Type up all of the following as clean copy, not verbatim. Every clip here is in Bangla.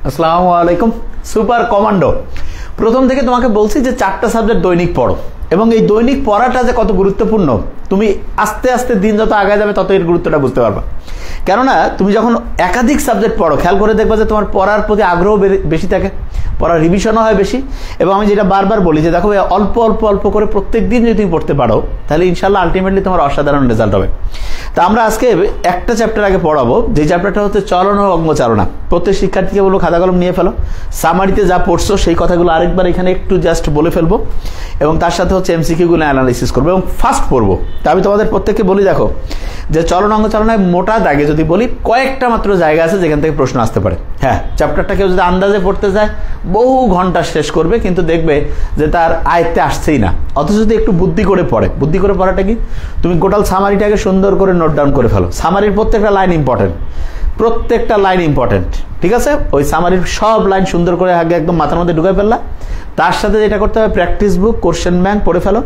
আসসালামু আলাইকুম। সুপার কমান্ডো, প্রথম থেকে তোমাকে বলছি যে 4টা সাবজেক্ট দৈনিক পড়ো, এবং এই দৈনিক পড়াটা যে কত গুরুত্বপূর্ণ তুমি আস্তে আস্তে দিন যত আগায় যাবে তত এর গুরুত্বটা বুঝতে পারবা। কেননা তুমি যখন একাধিক সাবজেক্ট পড়ো, খেয়াল করে দেখবা যে তোমার পড়ার প্রতি আগ্রহ বেশি থাকে, পড়ার রিভিশনও হয় বেশি। এবং আমি যেটা বারবার বলি যে দেখো অল্প অল্প অল্প করে প্রত্যেক দিন যদি তুমি পড়তে পারো তাহলে ইনশাল্লাহ আলটিমেটলি তোমার অসাধারণ রেজাল্ট হবে। তা আমরা আজকে একটা চ্যাপ্টার আগে পড়াবো, যে চ্যাপ্টারটা হচ্ছে চলন ও অঙ্গচালনা। প্রত্যেক শিক্ষার্থীকে বলবো খাতা কলম নিয়ে ফেলো, সামারিতে যা পড়ছো সেই কথাগুলো আরেকবার এখানে একটু জাস্ট বলে ফেলবো, এবং তার সাথে হচ্ছে এমসিকিউগুলো অ্যানালাইসিস করবো এবং ফার্স্ট পড়বো। তা আমি তোমাদের প্রত্যেককে বলি দেখো যে চলন অঙ্গচালনায় মোটা দাগে যদি বলি কয়েকটা মাত্র জায়গা আছে যেখান থেকে প্রশ্ন আসতে পারে। হ্যাঁ, চ্যাপ্টারটা কেউ যদি আন্দাজে পড়তে যায় বহু ঘন্টা শেষ করবে, কিন্তু দেখবে যে তার আয়ত্তে আসছেই না। অথচ যদি একটু বুদ্ধি করে পড়ে, বুদ্ধি করে পড়াটা কি, তুমি গোটাল সামারিটাকে সুন্দর করে নোট ডাউন করে ফেলো। সামারির প্রত্যেকটা লাইন ইম্পর্টেন্ট, প্রত্যেকটা লাইন ইম্পর্টেন্ট, ঠিক আছে? ওই সামারির সব লাইন সুন্দর করে আগে একদম মাথার মধ্যে ঢুকে ফেললা। তার সাথে যেটা করতে হবে, প্র্যাকটিস বুক, কোশ্চেন ব্যাংক পড়ে ফেলো,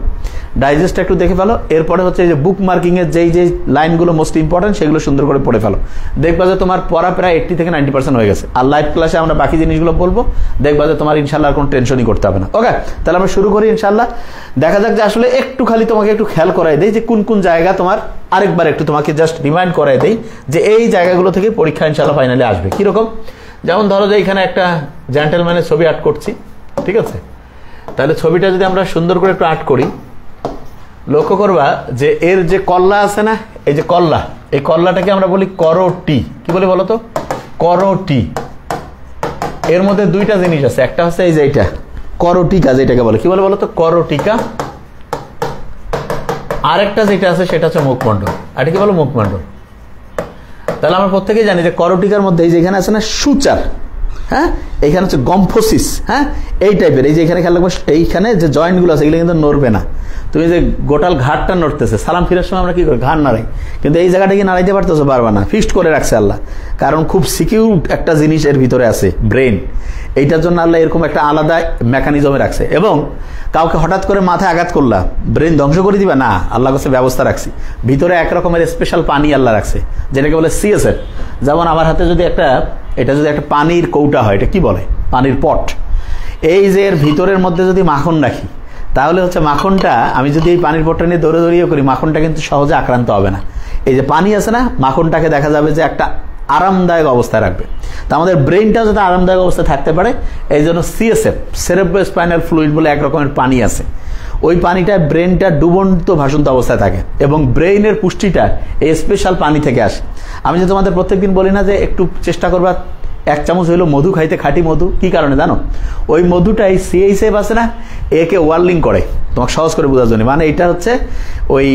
ডাইজেস্ট একটু দেখে ফেলো। এরপরে হচ্ছে যে বুক মার্কিংয়ের যেই লাইনগুলো মোস্ট ইম্পর্টেন্ট সেগুলো সুন্দর করে পড়ে ফেলো। দেখবা যে তোমার পড়া প্রায় 80 থেকে 90% হয়ে গেছে। আর লাইভ ক্লাসে আমরা বাকি জিনিসগুলো বলবো, দেখবা যে তোমার ইনশাল্লাহ আর কোনো টেনশনই করতে হবে না। ওকে, তাহলে আমরা শুরু করি ইনশাল্লাহ। দেখা যাক যে আসলে একটু খালি তোমাকে একটু খেয়াল করাই দেই যে কোন কোন জায়গা তোমার, আরেকবার একটু তোমাকে জাস্ট রিমাইন্ড করাই দেই যে এই জায়গাগুলো থেকে পরীক্ষা ইনশাল্লাহ ফাইনালি আসবে। কিরকম? যেমন ধরো যে এখানে একটা জেন্টলম্যানের ছবি আর্ট করছি, ঠিক আছে? তাহলে ছবিটা যদি আমরা সুন্দর করে একটু আর্ট করি, লক্ষ্য করবা যে এর যে কল্লা আছে না, এই যে কল্লা, এই কল্লাটাকে আমরা বলি করোটি। কি বলি বলো তো? করোটি। এর মধ্যে দুইটা জিনিস আছে, একটা হচ্ছে এই যে এইটা করোটিকা, যেটাকে বলে কি বলে বলো তো? করোটিকা। আরেকটা যেটা আছে সেটা হচ্ছে মুখমণ্ডল। এটা কি বলো? মুখমণ্ডল। তাহলে আমরা প্রত্যেকেই জানি যে করোটিকার মধ্যে এই যে এখানে আছে না সুচার, হ্যাঁ, এইখানে হচ্ছে গম্ফোসিস, হ্যাঁ, এই টাইপের। এই যে এখানে খেয়াল রাখবো, এইখানে যে জয়েন্টগুলো আছে এগুলো কিন্তু নড়বে না। তুমি যে গোটাল ঘাটটা নড়তেছে, সালাম ফিরার সময় আমরা কি করি? ঘাট নাড়াই, কিন্তু এই জায়গাটা কি নাড়াইতে পারতেছো? পারবা না। ফিক্সড করে রাখছে আল্লাহ, কারণ খুব সিকিউর একটা জিনিস এর ভিতরে আছে, ব্রেন। এইটার জন্য আল্লাহ এরকম একটা আলাদা মেকানিজমে রাখছে। এবং কাউকে হঠাৎ করে মাথায় আঘাত করলা, ব্রেন ধ্বংস করে দিবা না, আল্লাহ কাছে ব্যবস্থা রাখছি। ভিতরে একরকমের স্পেশাল পানি আল্লাহ রাখছে, যেটাকে বলে সিএসএফ। যেমন আমার হাতে যদি এটা যদি একটা পানির কৌটা হয়, এটা কি বলে? পানির পট। এই যে এর ভিতরের মধ্যে যদি মাখন রাখি, তাহলে হচ্ছে মাখনটা, আমি যদি এই পানির পটটা নিয়ে দৌড়িয়ে করি, মাখনটা কিন্তু সহজে আক্রান্ত হবে না। এই যে পানি আছে না, মাখনটাকে দেখা যাবে যে একটা আরামদায়ক অবস্থায় রাখবে। তা আমাদের ব্রেনটাও যাতে আরামদায়ক অবস্থায় থাকতে পারে, এই জন্য সিএসএফ, সেরেব্রোস্পাইনাল ফ্লুইড বলে এক রকমের পানি আছে। ওই পানিটায় ব্রেনটা ডুবন্ত ভাসন্ত অবস্থায় থাকে, এবং ব্রেইনের পুষ্টিটা এই স্পেশাল পানি থেকে আসে। আমি যে তোমাদের প্রত্যেকদিন বলি না যে একটু চেষ্টা করবা 1 চামচ হইলো মধু খাইতে, খাঁটি মধু। কি কারণে জানো? ওই মধুটা এই সিএইচএফ আছে না, একে ওয়ার্লিং করে। তোমাকে সহজ করে বোঝার জন্য, মানে এটা হচ্ছে ওই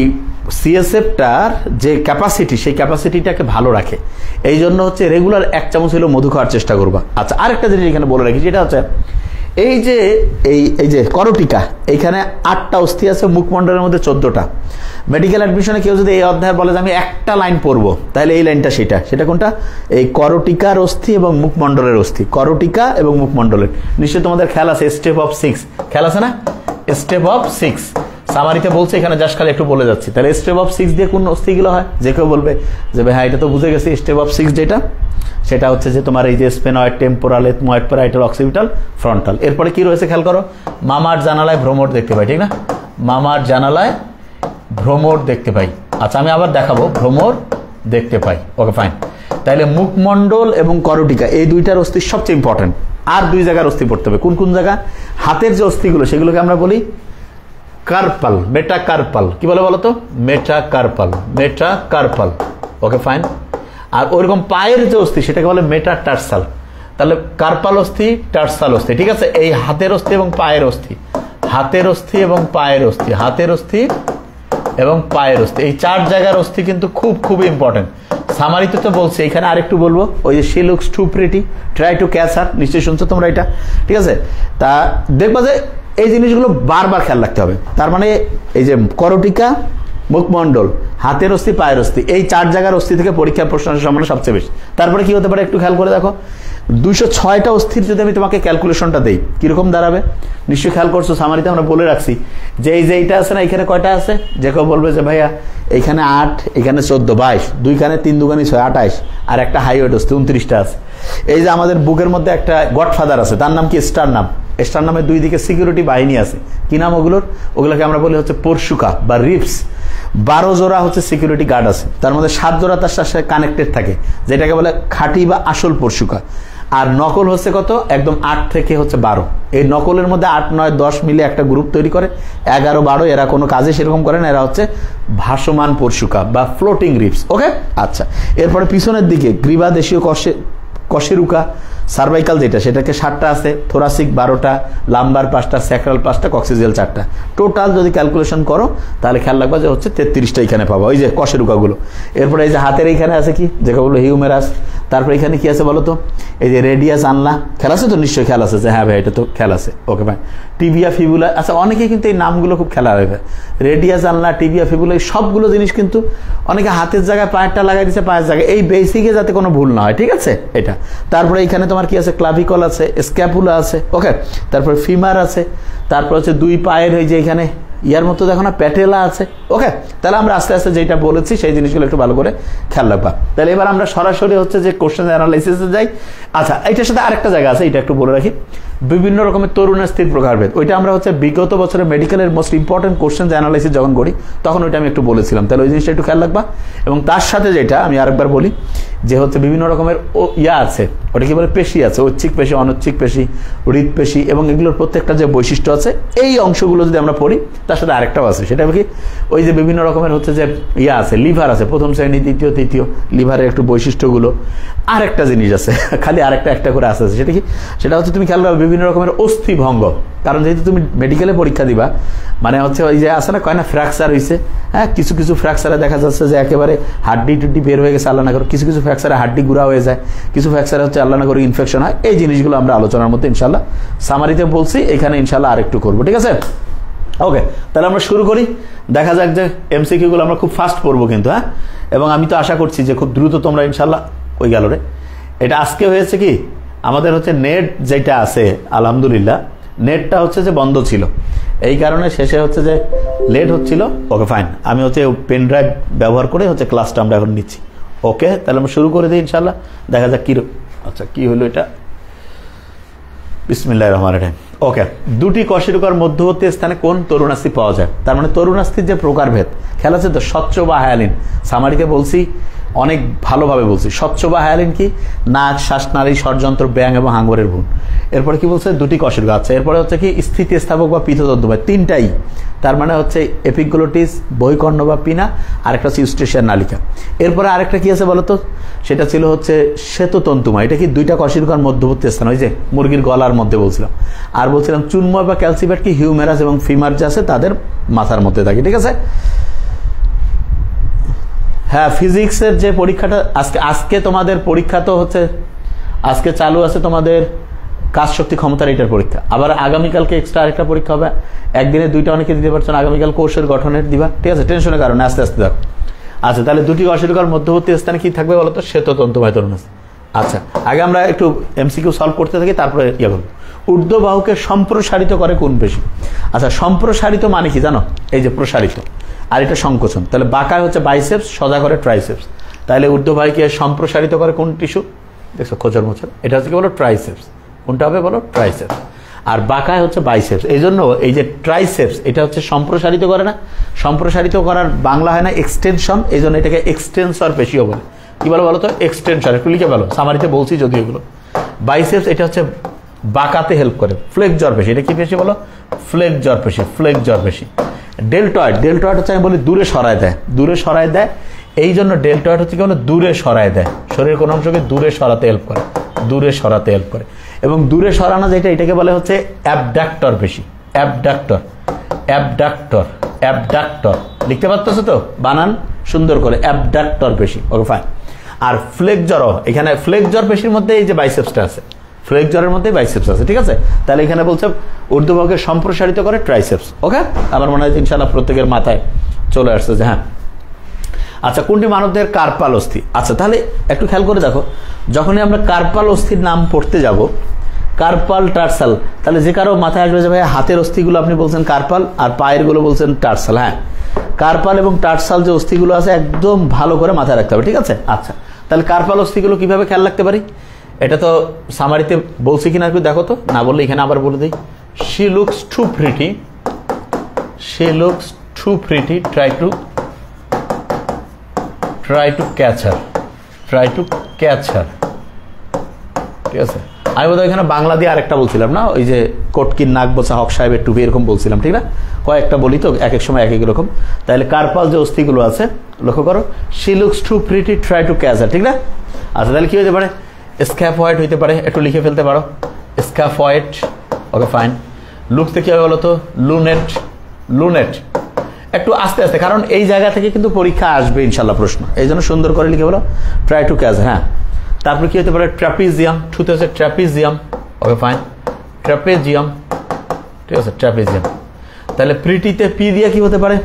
সিএসএফটার যে ক্যাপাসিটি, সেই ক্যাপাসিটিটাকে ভালো রাখে। এই জন্য হচ্ছে রেগুলার 1 চামচ হইলো মধু খাওয়ার চেষ্টা করবা। আচ্ছা, আরেকটা জিনিস এখানে বলে রাখি, যেটা হচ্ছে এই যে করোটিকা, এইখানে 8টা অস্থি আছে, মুখমণ্ডলের মধ্যে 14টা। মেডিকেল অ্যাডমিশনে কেউ যদি এই অধ্যায় বলে যে আমি একটা লাইন পড়বো, তাহলে এই লাইনটা সেটা কোনটা? এই করোটিকার অস্থি এবং মুখমণ্ডলের অস্থি, করোটিকা এবং মুখমণ্ডলের। নিশ্চয়ই তোমাদের খেয়াল আছে, স্টেপ অফ 6 খেয়াল আছে না? স্টেপ অফ 6 সামারিতে বলছে, এখানে জাস্ট খালি একটু বলে যাচ্ছি। তাহলে স্টেপ অফ 6 দিয়ে কোন অস্থিগুলো হয়? যে কেউ বলবে যে ভাই হ্যাঁ, এটা তো বুঝে গেছি। স্টেপ অফ 6 যেটা, সেটা হচ্ছে যে তোমার এই যে sphenoid, temporal, ethmoid, parietal, occipital, frontal. এরপরে কি রয়েছে খেয়াল করো, মামার জানালায় ভ্রমর দেখতে পাই, ঠিক না? মামার জানালায় ভ্রমর দেখতে পাই। আচ্ছা, আমি আবার দেখাবো, ভ্রমর দেখতে পাই। ওকে, ফাইন। তাহলে মুখমণ্ডল এবং করোটিকা এই দুইটার অস্থি সবচেয়ে ইম্পর্টেন্ট। আর 2 জায়গার অস্থি পড়তে হবে। কোন কোন জায়গা? হাতের যে অস্থিগুলো, সেগুলোকে আমরা বলি কার্পাল, মেটাকার্পাল। কি বলে বলো তো? Metacarpal, metacarpal. Okay, fine. আর ওইরকম পায়ের যে অস্থি, সেটাকে বলে মেটাটার্সাল। তাহলে কার্পাল অস্থি, টার্সাল অস্থি, ঠিক আছে? এই হাতের অস্থি এবং পায়ের অস্থি, হাতের অস্থি এবং পায়ের অস্থি, হাতের অস্থি এবং পায়ের অস্থি, এই 4 জায়গার অস্থি কিন্তু খুব খুব ইম্পর্টেন্ট। সামারিতে তো বলছি, এখানে আরেকটু বলবো, ওই যে she looks too pretty, try to catch her. নিশ্চয়ই শুনছো তোমরা এটা, ঠিক আছে? তা দেখবা যে এই জিনিসগুলো বারবার খেয়াল রাখতে হবে। তার মানে এই যে করোটিকা, মুখমণ্ডল, হাতের অস্থি, পায়ের অস্থি, এই 4 জায়গার অস্থি থেকে পরীক্ষার প্রশ্ন আসার সম্ভাবনা সবচেয়ে বেশি। তারপরে কি হতে পারে একটু খেয়াল করে দেখো, 206টা অস্থির যদি আমি তোমাকে ক্যালকুলেশনটা দেই কিরকম দাঁড়াবে নিশ্চয়ই খেয়াল করছো, সামারিতে আমরা বলে রাখছি যে এই যে এইটা আছে না, এখানে কয়টা আছে, যে কেউ বলবে যে ভাইয়া এইখানে 8, এখানে 14, 22, দুইখানে 3 দুগুণে 6, 28, আর একটা হাইওয়েট অস্থি 29টা আছে। এই যে আমাদের বুকের মধ্যে একটা গডফাদার আছে, তার নাম কি স্টার নাম। স্টার নামে দুই দিকে সিকিউরিটি বাহিনী আছে, কি নাম ওগুলোকে আমরা বলি হচ্ছে পরশুকা বা রিপস। 12 জোড়া হচ্ছে সিকিউরিটি গার্ড আছে, তার মধ্যে 7 জোড়া তার সাথে কানেক্টেড থাকে, যেটাকে বলে খাঁটি বা আসল পরশুকা। আর নকল হচ্ছে কত, একদম 8 থেকে হচ্ছে 12। এই নকলের মধ্যে 8, 9, 10 মিলে একটা গ্রুপ তৈরি করে, 11, 12 এরা কোনো কাজে সেরকম করে না, এরা হচ্ছে ভাসমান পরশুকা বা ফ্লোটিং রিপস। ওকে, আচ্ছা। এরপরে পিছনের দিকে গ্রীবা দেশীয় কশেরুকা, সার্ভাইকাল যেটা সেটাকে 7টা আছে, থোরাসিক 12টা, লাম্বার 5টা, স্যাক্রাল 5টা, কক্সিজিয়াল 4টা। টোটাল যদি ক্যালকুলেশন করো তাহলে খেয়াল রাখবা যে হচ্ছে 33টা এখানে পাবা, ওই যে কশেরুকাগুলো। এরপরে এই যে হাতের এইখানে আছে কি, যেটা বললো হিউমেরাস। তারপরে এখানে কি আছে বলো তো, এই যে রেডিয়াস আনলা, খেয়াল আছে তো, নিশ্চয়ই খেয়াল আছে যে হ্যাঁ ভাই এটা তো খেয়াল আছে। ওকে ভাই, টিবিয়া ফিবুলা, আচ্ছা অনেকে কিন্তু এই নামগুলো খুব খেলা রাখবে, রেডিয়াস আনলা, টিবিয়া ফিবুলা, এই সবগুলো জিনিস কিন্তু অনেকে হাতের জায়গায় পায়েরটা লাগাই দিচ্ছে, পায়ের জায়গায়, এই বেসিকে যাতে কোনো ভুল না হয়, ঠিক আছে এটা। তারপরে এখানে তোমার কি আছে, ক্লাভিকল আছে, স্ক্যাপুলা আছে, ওকে। তারপরে ফিমার আছে, তারপর হচ্ছে 2 পায়ের এই যে এখানে ইয়ার মতো দেখো না, প্যাটেলা আছে। ওকে, তাহলে আমরা আস্তে আস্তে যেটা বলেছি সেই জিনিসগুলো একটু ভালো করে খেয়াল রাখবা। তাহলে এবার আমরা সরাসরি হচ্ছে যে কোশ্চেন অ্যানালাইসিসে যাই। আচ্ছা, এটার সাথে আরেকটা জায়গা আছে, এটা একটু বলে রাখি, বিভিন্ন রকমের তরুণাস্থির প্রকারভেদ। ওইটা আমরা হচ্ছে বিগত বছরে মেডিকেলের মোস্ট ইম্পর্টেন্ট কোশ্চেন অ্যানালাইসিস যখন করি তখন ওইটা আমি একটু বলেছিলাম, তাহলে ওই জিনিসটা একটু খেয়াল রাখবা। এবং তার সাথে যেটা আমি আরেকবার বলি যে হচ্ছে বিভিন্ন রকমের ইয়া আছে, ওটা কি বলে, পেশি আছে, ঐচ্ছিক পেশি, অনৈচ্ছিক পেশি, হৃদপেশি, এবং এগুলোর প্রত্যেকটা যে বৈশিষ্ট্য আছে এই অংশগুলো যদি আমরা পড়ি, তার সাথে আরেকটাও আছে, সেটা কি ওই যে বিভিন্ন রকমের হচ্ছে যে ইয়া আছে, লিভার আছে, প্রথম শ্রেণী, দ্বিতীয়, তৃতীয়, লিভারের একটু বৈশিষ্ট্যগুলো। আরেকটা জিনিস আছে, খালি আরেকটা করে আছে, সেটা কি, সেটা হচ্ছে তুমি খেয়াল রাখবে বিভিন্ন রকমের অস্থি ভঙ্গ। কারণ যেহেতু তুমি মেডিকেলে পরীক্ষা দিবা, মানে হচ্ছে ওই যে আছে না, কয় না ফ্র্যাকচার হয়েছে, হ্যাঁ, কিছু কিছু ফ্র্যাকচারে দেখা যাচ্ছে যে একেবারে হাড্ডি টুড্ডি বের হয়ে গেছে, আল্লাহ না করে, কিছু কিছু ফ্র্যাকচারে হাড্ডি গুঁড়া হয়ে যায়, কিছু ফ্র্যাকচারে হচ্ছে আল্লাহ না করে ইনফেকশন হয়। এই জিনিসগুলো আমরা আলোচনার মধ্যে ইনশাল্লাহ সামারিতে বলছি, এখানে ইনশাল্লাহ আরেকটু করবো, ঠিক আছে। ওকে, তাহলে আমরা শুরু করি। দেখা যাক যে এমসিকিউগুলো আমরা খুব ফাস্ট পড়বো কিন্তু, হ্যাঁ, এবং আমি তো আশা করছি যে খুব দ্রুত তোমরা ইনশাল্লাহ ওই গেল রে। এটা আজকে হয়েছে কি, আমাদের হচ্ছে নেট যেটা আছে আলহামদুলিল্লাহ, নেটটা হচ্ছে যে বন্ধ ছিল, এই কারণে শেষে হচ্ছে যে লেট হচ্ছিল। ওকে ফাইন, আমি হচ্ছে পেন ড্রাইভ ব্যবহার করে হচ্ছে ক্লাসটা আমরা এখন নিচ্ছি। ওকে, তাহলে আমরা শুরু করে দিই ইনশাল্লাহ, দেখা যাক কি। আচ্ছা, কি হলো এটা, বিসমিল্লাহির রহমানির রহিম। ওকে, 2টি কশেরুকার মধ্যবর্তী স্থানে কোন তরুণাস্থি পাওয়া যায়, তার মানে তরুণাস্থির যে প্রকারভেদ খেয়াল আছে তো, স্বচ্ছ বা হায়ালিন। সামারিতে বলছি, অনেক ভালোভাবে বলছি, স্বচ্ছ বা হায়ালিন কি, নাক, শ্বাসনালী, ষড়যন্ত্র, ব্যাং এবং হাঙ্গরের ভুল। এরপরে কি বলছে, 2টি কশেরুকা। আচ্ছা, এরপরে হচ্ছে কি, স্থিতিস্থাপক বা পীতদন্তবাহী, 3টাই, তার মানে হচ্ছে এপিগ্লোটিস, বহিকর্ণ বা পিনা, আরেকটা হচ্ছে ইউস্টেশিয়ার নালিকা। এরপরে আরেকটা কি আছে বলতো, সেটা ছিল হচ্ছে শ্বেততন্তুমা। এটা কি 2টা কশেরুকার মধ্যবর্তী স্থান, ওই যে মুরগির গলার মধ্যে বলছিলাম। আর বলছিলাম চুনময় বা ক্যালসিফেট কি, হিউমেরাস এবং ফিমার যে আছে তাদের মাথার মধ্যে থাকে, ঠিক আছে। হ্যাঁ, ফিজিক্সের যে পরীক্ষাটা আজকে তোমাদের পরীক্ষা তো হচ্ছে, আজকে চালু আছে তোমাদের কাজ শক্তি ক্ষমতার এটার পরীক্ষা, আবার আগামীকালকে এক্সট্রা আরেকটা পরীক্ষা হবে। একদিনে 2টা অনেকে দিতে পারছো না, আগামীকাল কোষের গঠনের দিবা, ঠিক আছে, টেনশনের কারণে আস্তে আস্তে দেখো। আচ্ছা, তাহলে 2টি কশেরুকার মধ্যবর্তী স্থানে কি থাকবে বলতো, শ্বেততন্তুময় তরুণাস্থি। আচ্ছা, আগে আমরা একটু এমসিকিউ সলভ করতে থাকি, তারপরে ইয়ে করবো। ঊর্ধ্ববাহুকে সম্প্রসারিত করে কোন পেশি। আচ্ছা, সম্প্রসারিত মানে কি জানো, এই যে প্রসারিত, আর এটা সংকোচন। তাহলে বাঁকায় হচ্ছে বাইসেপস, সোজা করে ট্রাইসেপস। তাহলে ঊর্ধ্ববাহুকে সম্প্রসারিত করে কোন টিস্যু, দেখছো খোঁচর মোচর, এটা হচ্ছে কি বলো, ট্রাইসেপস। কোনটা হবে বলো, ট্রাইসেপস। আর বাঁকায় হচ্ছে বাইসেপস। এই জন্য এই যে ট্রাইসেপস, এটা হচ্ছে সম্প্রসারিত করে না, সম্প্রসারিত করার বাংলা হয় না এক্সটেনশন, এই জন্য এটাকে এক্সটেন্সর পেশিও বলে। কি বলো বলো তো, এক্সটেনশন। একটু লিখে বলো, সামারিতে বলছি যদিও এগুলো। বাইসেপস এটা হচ্ছে বাঁকাতে হেল্প করে, ফ্লেক্সর পেশি। এটা কি পেশি বলো, ফ্লেক্সর পেশি, ফ্লেক্সর পেশি। ডেল্টয়েড, ডেল্টয়েড হচ্ছে আমি বলি দূরে সরায় দেয়, দূরে সরায় দেয়, এই জন্য ডেল্টয়েড হচ্ছে কি বলো, দূরে সরায় দেয়, শরীরের কোন অংশকে দূরে সরাতে হেল্প করে, দূরে সরাতে হেল্প করে। এবং দূরে সরানো যেটা, এটাকে বলে হচ্ছে অ্যাবডাক্টর পেশি, অ্যাবডাক্টর, অ্যাবডাক্টর, অ্যাবডাক্টর। লিখতে পারতেছো তো, বানান সুন্দর করে, অ্যাবডাক্টর পেশি। ওকে ফাইন। আর ফ্লেক্সরও, এখানে ফ্লেক্সর পেশির মধ্যে এই যে বাইসেপসটা আছে, ফ্লেক্সরের মধ্যে বাইসেপস আছে, ঠিক আছে। তাহলে এখানে বলছে ঊর্ধ্ববাহুকে সম্প্রসারিত করে ট্রাইসেপস। ওকে, আমার মনে হয় ইনশাআল্লাহ প্রত্যেকের মাথায় চলে আসছে যে হ্যাঁ। আচ্ছা, কোনটি মানবদেহের কার্পাল অস্থি? আচ্ছা, তাহলে একটু খেয়াল করে দেখো, যখনই আমরা কার্পাল অস্থির নাম পড়তে যাব, কার্পাল টার্সাল, তাহলে যে কারো মাথায় আসবে যে ভাই হাতের অস্থিগুলো আপনি বলছেন কার্পাল আর পায়ের গুলো বলছেন টার্সাল। হ্যাঁ, কার্পাল এবং টার্সাল যে অস্থিগুলো আছে একদম ভালো করে মাথায় রাখতে হবে, ঠিক আছে? আচ্ছা, তাহলে কার্পাল অস্থিগুলো কিভাবে খেয়াল রাখতে পারি? এটা তো সামারিতে বলছি কিনা একটু দেখো তো, না বললে এখানে আবার বলে দিই। She looks too pretty, she looks too pretty, try to catch her, try to catch her. ঠিক আছে, আমি বোধহয় এখানে বাংলা দিয়ে আরেকটা বলছিলাম না, ওই যে কটকির নাক বোচা হক সাহেবের টুপি, এরকম বলছিলাম, ঠিক না? কয়েকটা বলি তো, এক এক সময় এক এক রকম। তাহলে কার্পাল যে অস্থিগুলো আছে লক্ষ্য করো, she looks too pretty, try to catch her, ঠিক না? আচ্ছা, তাহলে কি হতে পারে? স্ক্যাফয়েড হইতে পারে, একটু লিখে ফেলতে পারো, স্ক্যাফয়েড। ওকে, ফাইন। লুকসে কি হবে বলো তো? Lunate, lunate. একটু আস্তে আস্তে, কারণ এই জায়গা থেকে কিন্তু পরীক্ষা আসবে ইনশাল্লাহ প্রশ্ন, এই জন্য সুন্দর করে লিখে বলো ট্রাই টু ক্যাচ। হ্যাঁ, তারপরে কি হতে পারে? ট্র্যাপিজিয়াম, ঠুতে হচ্ছে ট্র্যাপিজিয়াম। ওকে, ফাইন, ট্র্যাপেজিয়াম, ঠিক আছে, ট্র্যাপিজিয়াম। তাহলে প্রিটিতে পি দিয়ে কি হতে পারে?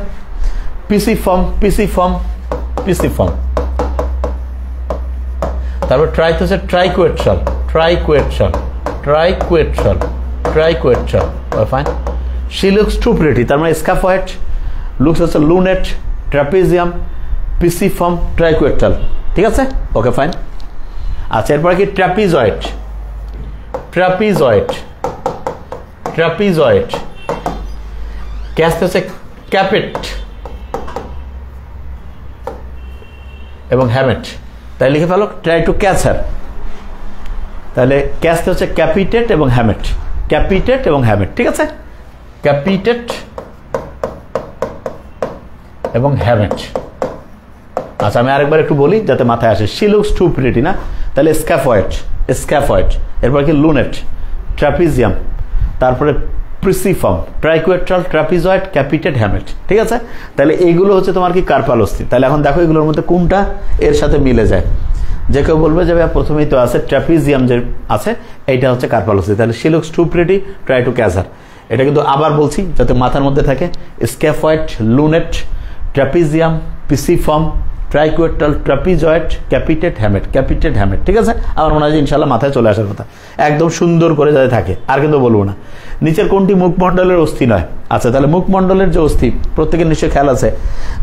Pisiform, pisiform, pisiform. তারপর ট্রাই হচ্ছে triquetral, triquetral, triquetral, triquetral. Okay, fine. She looks too pretty, তার মানে স্ক্যাফয়েড, লুকস হচ্ছে লুনেট, ট্র্যাপিজিয়াম, পিসিফর্ম, ট্রাইকুয়েট্রাল, ঠিক আছে? Okay, fine. আচ্ছা, এরপরে কি? Trapezoid, trapezoid, trapezoid. ক্যাচ হচ্ছে ক্যাপেট এবং হ্যামেট। তাই লিখে ফেলো ট্রাই টু ক্যাচ হার। তাহলে ক্যাচ হচ্ছে ক্যাপিটেট এবং হ্যামেট, ক্যাপিটেট এবং হ্যামেট, ঠিক আছে? ক্যাপিটেট এবং হ্যামেট। আচ্ছা, আমি আরেকবার একটু বলি যাতে মাথায় আসে। শি লুকস টু প্রিটি না, তাহলে স্ক্যাফয়েড, স্ক্যাফয়েড। এরপর কি? লুনেট, ট্র্যাপিজিয়াম, তারপরে প্রিসিফর্ম, ট্রাইকুয়েট্রাল, ট্র্যাপিজয়েড, ক্যাপিটেট, হ্যামেট, ঠিক আছে? তাহলে এইগুলো হচ্ছে তোমার কি? কার্পাল অস্থি। তাহলে এখন দেখো এগুলোর মধ্যে কোনটা এর সাথে মিলে যায়। যে কেউ বলবে যে ভাই প্রথমেই তো আছে ট্র্যাপিজিয়াম যে আছে, এইটা হচ্ছে কার্পাল অস্থি। তাহলে she looks too pretty, try to catch her. এটা কিন্তু আবার বলছি যাতে মাথার মধ্যে থাকে। Scaphoid, lunate, trapezium, pisiform, triquetral, trapezoid, capitate, hamate, capitate, hamate, ঠিক আছে? আমার মনে হয় যে ইনশাল্লাহ মাথায় চলে আসার কথা, একদম সুন্দর করে যাতে থাকে, আর কিন্তু বলবো না। নিচের কোনটি মুখমণ্ডলের অস্থি নয়? আচ্ছা, তাহলে মুখমণ্ডলের যে অস্থি, প্রত্যেকের নিশ্চয়ই খেয়াল আছে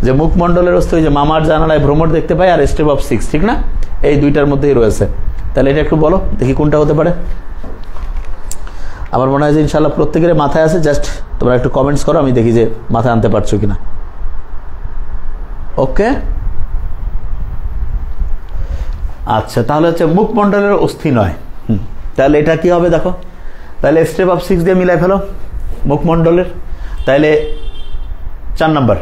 যে মুখমণ্ডলের অস্থি ওই যে মামার জানালায় ভ্রমর দেখতে পাই আর স্টেপ অফ 6, ঠিক না? এই দুইটার মধ্যেই রয়েছে। তাহলে এটা একটু বলো দেখি কোনটা হতে পারে। আমার মনে হয় যে ইনশাল্লাহ প্রত্যেকের মাথায় আছে, জাস্ট তোমরা একটু কমেন্টস করো, আমি দেখি যে মাথায় আনতে পারছো কিনা। ওকে, আচ্ছা, তাহলে হচ্ছে মুখমণ্ডলের অস্থি নয়। তাহলে এটা কি হবে দেখো, তাহলে স্টেপ অফ 6 দিয়ে মিলাই ফেলো মুখমণ্ডলের। তাহলে 4 নম্বর